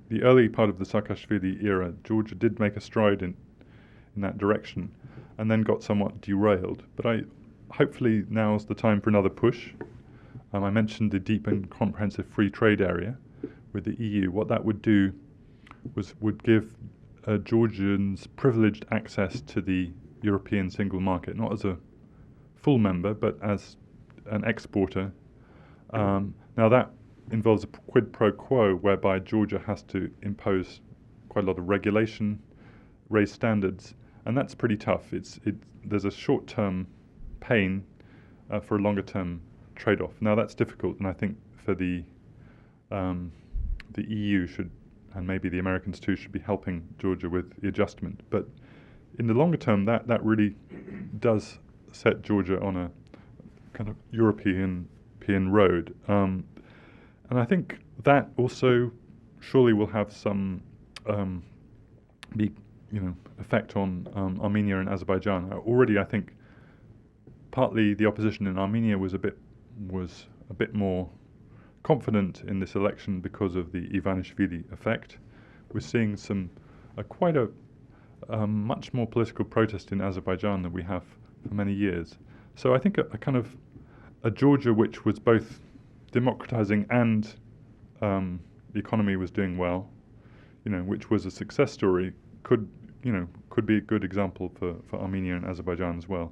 the early part of the Saakashvili era, Georgia did make a stride in that direction, and then got somewhat derailed. But hopefully now's the time for another push. I mentioned the deep and comprehensive free trade area with the EU. What that would do would give Georgians privileged access to the European single market, not as a full member, but as an exporter. Now that involves a quid pro quo whereby Georgia has to impose quite a lot of regulation, raise standards, and that's pretty tough. There's a short-term pain for a longer-term trade-off. Now that's difficult, and I think for the EU should, and maybe the Americans too, should be helping Georgia with the adjustment. But in the longer term, that really does set Georgia on a kind of European road. And I think that also surely will have some effect on Armenia and Azerbaijan. Already, I think partly the opposition in Armenia was a bit more confident in this election because of the Ivanishvili effect. We're seeing quite a much more political protest in Azerbaijan than we have for many years. So I think a Georgia which was both democratizing and the economy was doing well, which was a success story, could be a good example for Armenia and Azerbaijan as well.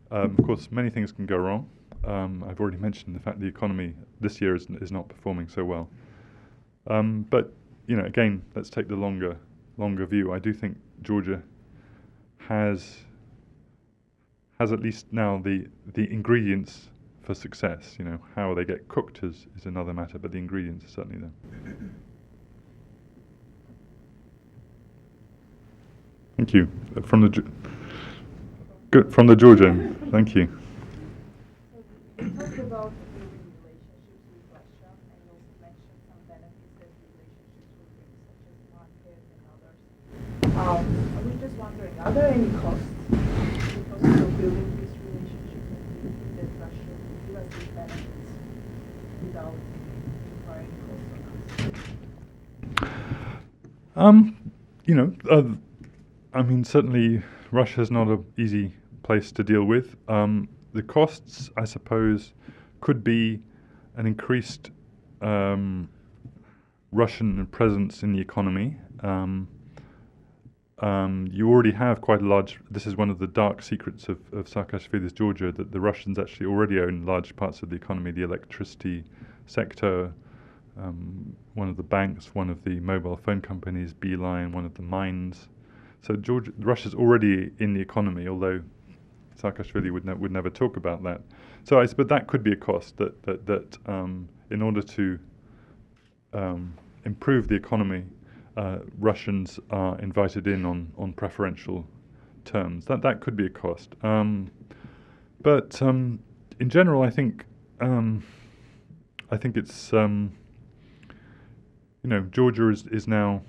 Of course, many things can go wrong. I've already mentioned the fact the economy this year is not performing so well. But again, let's take the longer view. I do think Georgia has at least now the ingredients for success. How they get cooked is another matter, but the ingredients are certainly there. Thank you. From the Georgian. Thank you. You talked about building relationships with Russia, and you also mentioned some benefits that relationships will bring, such as market and others. I was just wondering, are there any costs because of building these relationships, and do you think that Russia will give us these benefits without requiring costs on us? I mean, certainly Russia is not an easy place to deal with. The costs, I suppose, could be an increased Russian presence in the economy. You already have quite a large. This is one of the dark secrets of Saakashvili's Georgia, that the Russians actually already own large parts of the economy, the electricity sector, one of the banks, one of the mobile phone companies, Beeline, one of the mines. So Russia's already in the economy, although Saakashvili would never talk about that. So but that could be a cost that in order to improve the economy, Russians are invited in on preferential terms. That could be a cost. But in general, I think it's Georgia is now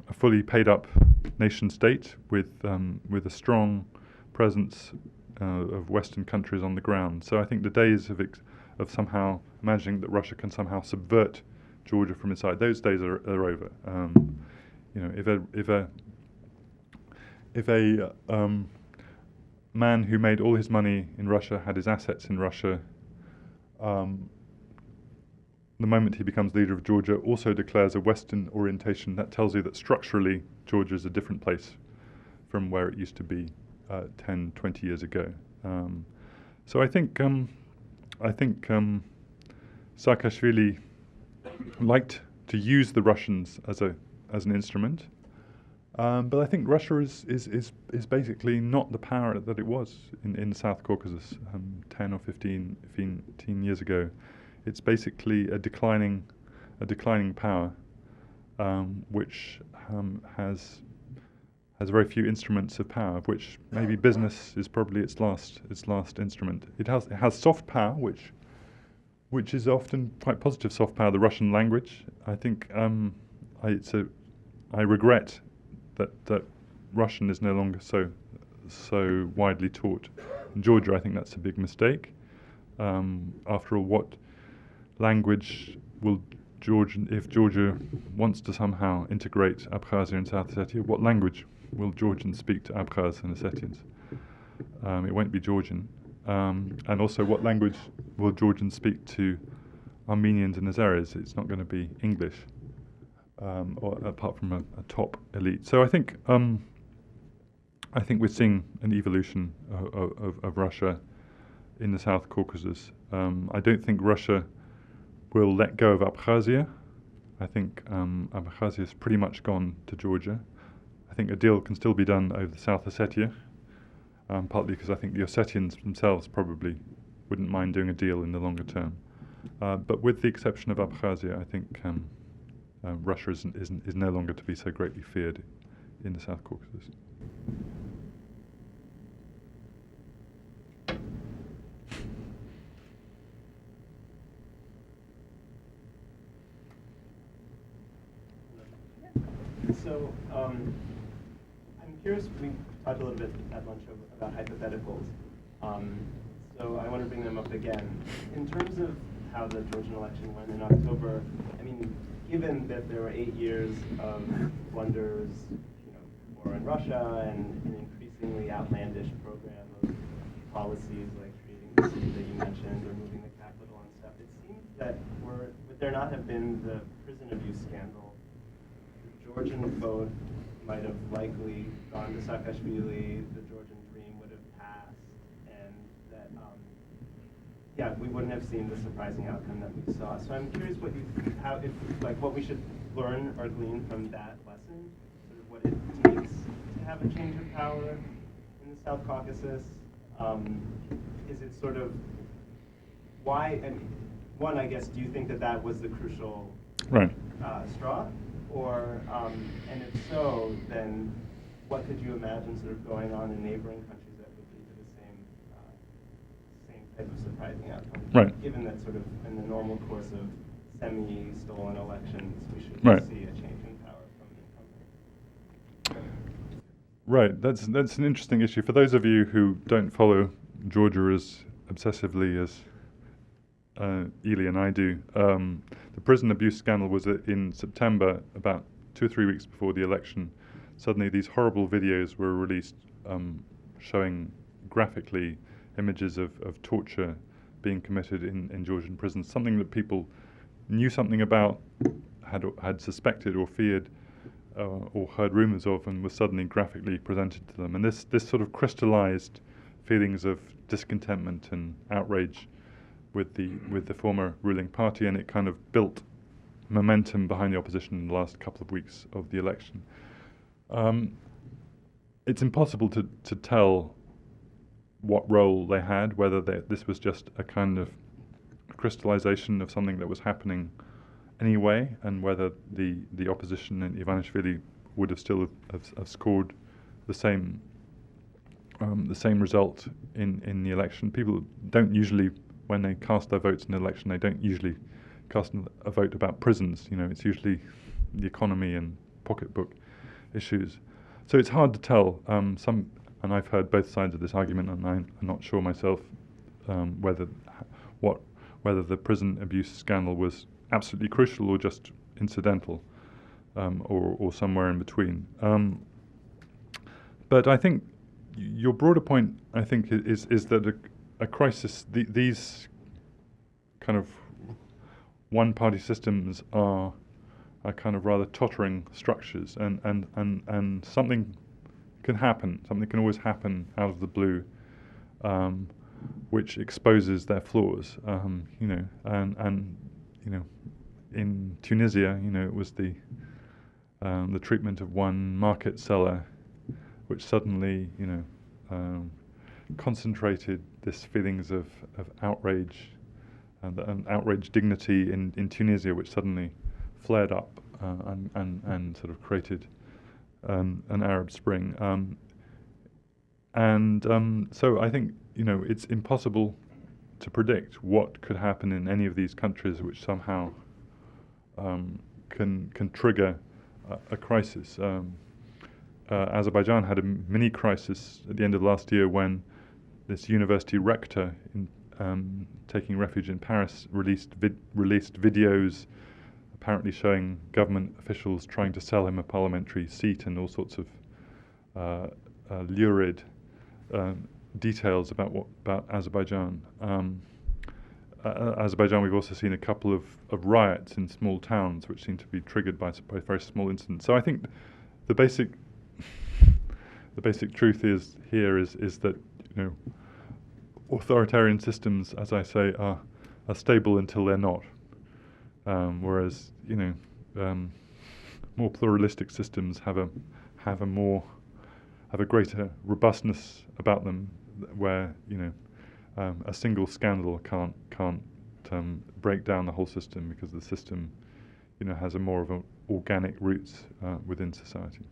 a fully paid up nation state with a strong presence of Western countries on the ground. So I think the days of somehow imagining that Russia can somehow subvert Georgia from inside, those days are over. If a man who made all his money in Russia, had his assets in Russia, the moment he becomes leader of Georgia, also declares a Western orientation, that tells you that structurally Georgia is a different place from where it used to be 10, 20 years ago. So I think Saakashvili liked to use the Russians as an instrument, but I think Russia is basically not the power that it was in the South Caucasus 10 or 15 years ago. It's basically a declining power, which has very few instruments of power, of which maybe business is probably its last instrument. It has soft power, which is often quite positive soft power. The Russian language, I think, I regret that Russian is no longer so widely taught in Georgia. I think that's a big mistake. After all, what language will if Georgia wants to somehow integrate Abkhazia and South Ossetia, what language will Georgians speak to Abkhaz and Ossetians? It won't be Georgian. And also, what language will Georgians speak to Armenians and Azeris? It's not going to be English, or apart from a top elite. So I think we're seeing an evolution of Russia in the South Caucasus. I don't think Russia will let go of Abkhazia. I think Abkhazia has pretty much gone to Georgia. I think a deal can still be done over South Ossetia, partly because I think the Ossetians themselves probably wouldn't mind doing a deal in the longer term. But with the exception of Abkhazia, I think Russia is no longer to be so greatly feared in the South Caucasus. So I'm curious, we talked a little bit at lunch about hypotheticals. So I want to bring them up again. In terms of how the Georgian election went in October, I mean, given that there were 8 years of blunders, war in Russia and an increasingly outlandish program of policies like creating the city that you mentioned or moving the capital and stuff, it seems that would there not have been the prison abuse scandal, Georgian vote might have likely gone to Saakashvili, the Georgian dream would have passed, and that, we wouldn't have seen the surprising outcome that we saw. So I'm curious what we should learn or glean from that lesson, sort of what it takes to have a change of power in the South Caucasus. Is it sort of why? I mean, one, I guess, do you think that was the crucial straw? Or, and if so, then what could you imagine sort of going on in neighboring countries that would lead to the same type of surprising outcome? Right. Given that sort of in the normal course of semi-stolen elections, we should see a change in power from the incumbent. Right. That's an interesting issue. For those of you who don't follow Georgia as obsessively as Ely and I do, the prison abuse scandal was in September, about 2 or 3 weeks before the election. Suddenly these horrible videos were released showing graphically images of torture being committed in Georgian prisons, something that people knew something about, had suspected or feared or heard rumors of, and was suddenly graphically presented to them. And this sort of crystallized feelings of discontentment and outrage with the former ruling party, and it kind of built momentum behind the opposition in the last couple of weeks of the election. It's impossible to tell what role they had, whether this was just a kind of crystallization of something that was happening anyway, and whether the opposition and Ivanishvili would have still have scored the same result in the election. People don't usually, when they cast their votes in an election, they don't usually cast a vote about prisons. It's usually the economy and pocketbook issues. So it's hard to tell. And I've heard both sides of this argument, and I'm not sure myself whether the prison abuse scandal was absolutely crucial or just incidental, or somewhere in between. But I think your broader point, I think, is that a crisis, these kind of one-party systems are kind of rather tottering structures, and something can happen. Something can always happen out of the blue, which exposes their flaws. And in Tunisia, it was the treatment of one market seller, which suddenly, concentrated this feelings of outrage and outraged dignity in Tunisia, which suddenly flared up and sort of created an Arab Spring. So I think it's impossible to predict what could happen in any of these countries, which somehow can trigger a crisis. Azerbaijan had a mini crisis at the end of last year when this university rector, taking refuge in Paris, released videos apparently showing government officials trying to sell him a parliamentary seat and all sorts of lurid details about Azerbaijan. Azerbaijan, we've also seen a couple of riots in small towns, which seem to be triggered by very small incidents. So I think the basic truth is that authoritarian systems, as I say, are stable until they're not. Whereas more pluralistic systems have a greater robustness about them, where a single scandal can't break down the whole system, because the system has a more of an organic roots within society.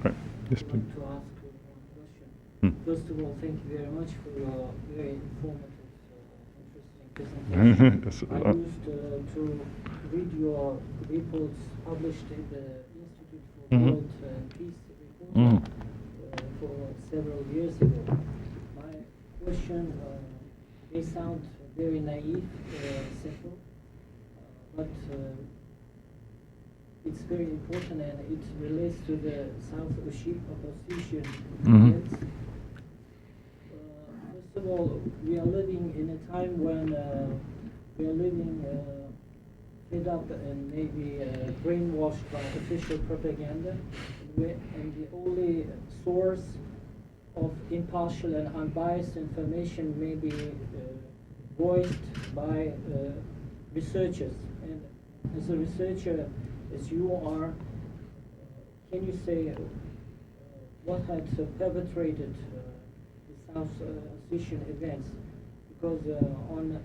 Right. Yes, I'd please. like to ask you one question. First of all, thank you very much for your very informative, interesting presentation. Yes, I used to read your reports published in the Institute for World Peace report for several years ago. My question may sound very naive, simple, but it's very important, and it relates to the South Ossetia events. First of all, we are living in a time when we are living fed up and maybe brainwashed by official propaganda, and the only source of impartial and unbiased information may be voiced by researchers. And as a researcher, as you are, can you say what had perpetrated the South Ossetian events? Because on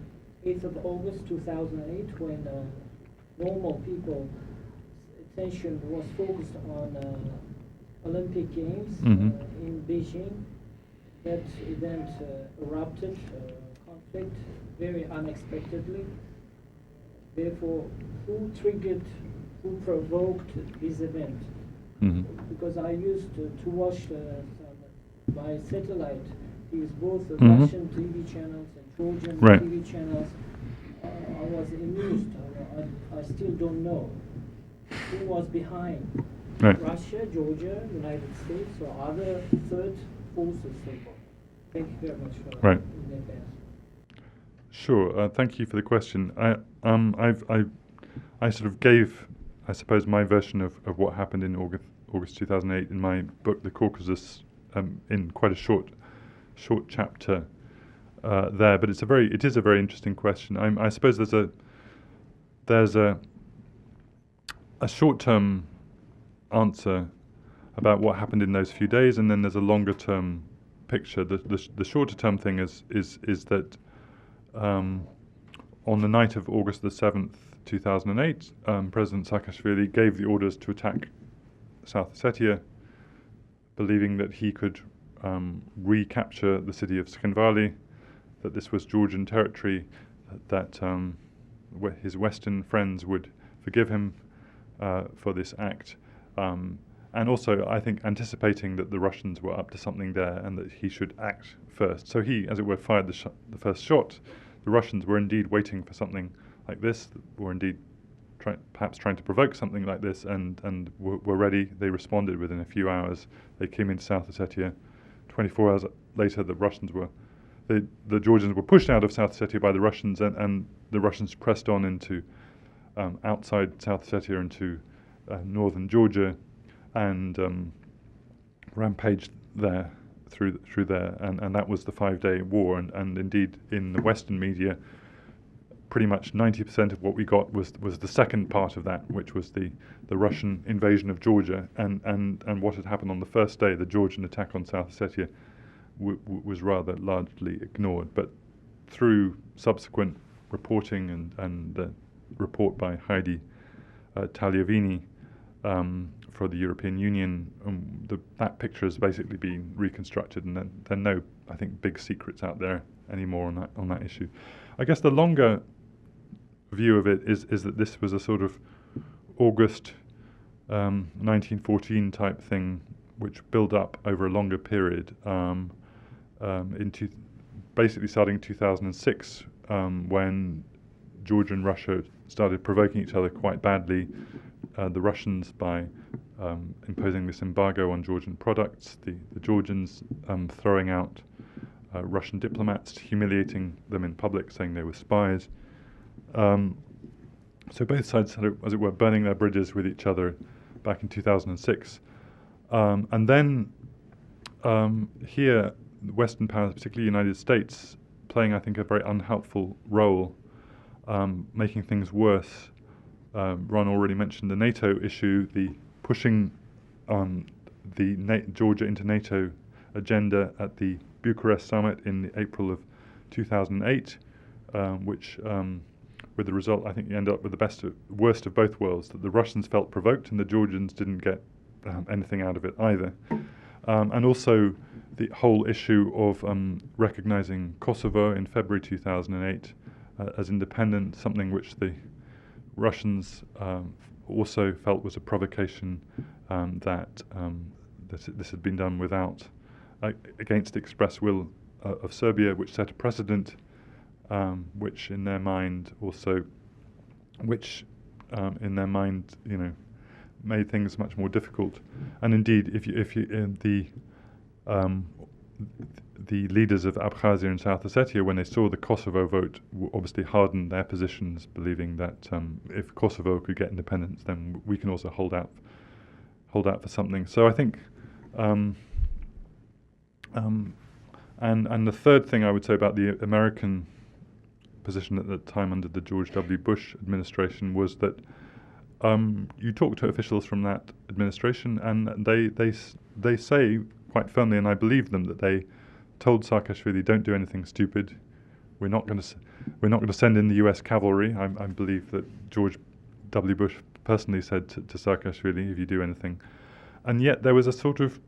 8th of August 2008, when normal people's attention was focused on Olympic Games in Beijing, that event erupted, conflict, very unexpectedly. Therefore, who provoked this event? Because I used to watch by satellite these both Russian TV channels and Georgian TV channels. I was amused. I still don't know who was behind. Russia, Georgia, United States, or other third forces. Thank you very much for in advance. Sure. Thank you for the question. I sort of gave, I suppose, my version of what happened in August 2008 in my book, The Caucasus, in quite a short chapter there. But it is a very interesting question. I suppose there's a short-term answer about what happened in those few days, and then there's a longer-term picture. The shorter-term thing is that on the night of August the 7th, 2008, President Saakashvili gave the orders to attack South Ossetia, believing that he could recapture the city of Tskhinvali, that this was Georgian territory, that his Western friends would forgive him for this act, and also, I think, anticipating that the Russians were up to something there and that he should act first. So he, as it were, fired the first shot. The Russians were indeed waiting for something like this, were indeed perhaps trying to provoke something like this, and were ready. They responded within a few hours. They came into South Ossetia. 24 hours later, the Georgians were pushed out of South Ossetia by the Russians, and the Russians pressed on into outside South Ossetia into northern Georgia, and rampaged there through there, and that was the 5-day war. And indeed, in the Western media, pretty much 90% of what we got was the second part of that, which was the Russian invasion of Georgia, and what had happened on the first day, the Georgian attack on South Ossetia, was rather largely ignored. But through subsequent reporting and the report by Heidi Tagliavini for the European Union, that picture has basically been reconstructed, and there are no, I think, big secrets out there anymore on that issue. I guess the longer view of it is that this was a sort of August 1914 type thing, which built up over a longer period, basically starting in 2006, when Georgia and Russia started provoking each other quite badly. The Russians by imposing this embargo on Georgian products, the Georgians throwing out Russian diplomats, humiliating them in public, saying they were spies. So both sides had, as it were, burning their bridges with each other back in 2006. And then here, the Western powers, particularly the United States, playing, I think, a very unhelpful role, making things worse. Ron already mentioned the NATO issue, the pushing Georgia into NATO agenda at the Bucharest summit in April of 2008, which, with the result, I think you end up with the worst of both worlds, that the Russians felt provoked and the Georgians didn't get anything out of it either. And also the whole issue of recognizing Kosovo in February 2008 as independent, something which the Russians also felt was a provocation, that this had been done without, against the express will of Serbia, which set a precedent, which in their mind, made things much more difficult. And indeed, if you the leaders of Abkhazia and South Ossetia, when they saw the Kosovo vote, obviously hardened their positions, believing that if Kosovo could get independence, then we can also hold out for something. So I think, and the third thing I would say about the American position at the time under the George W. Bush administration was that you talk to officials from that administration, and they say quite firmly, and I believe them, that they told Saakashvili, "Don't do anything stupid. We're not going to send in the U.S. cavalry." I believe that George W. Bush personally said to Saakashvili, "If you do anything," and yet there was a sort of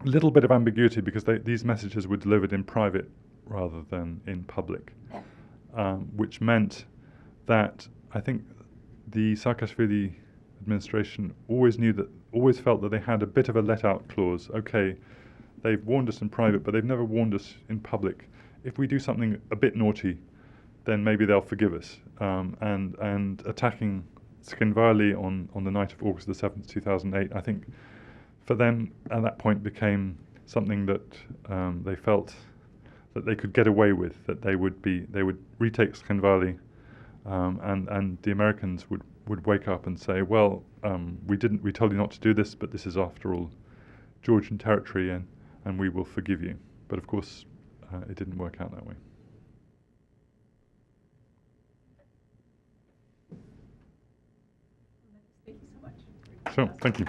little bit of ambiguity, because these messages were delivered in private rather than in public, which meant that I think the Saakashvili administration always felt that they had a bit of a let-out clause. Okay, they've warned us in private, but they've never warned us in public. If we do something a bit naughty, then maybe they'll forgive us. And attacking Skinvali on the night of August the 7th, 2008, I think for them at that point became something that they felt that they could get away with, that they would retake Skinvali, and the Americans would wake up and say, well, we told you not to do this, but this is after all Georgian territory, and we will forgive you. But of course, it didn't work out that way. Thank you so much. Sure, thank you.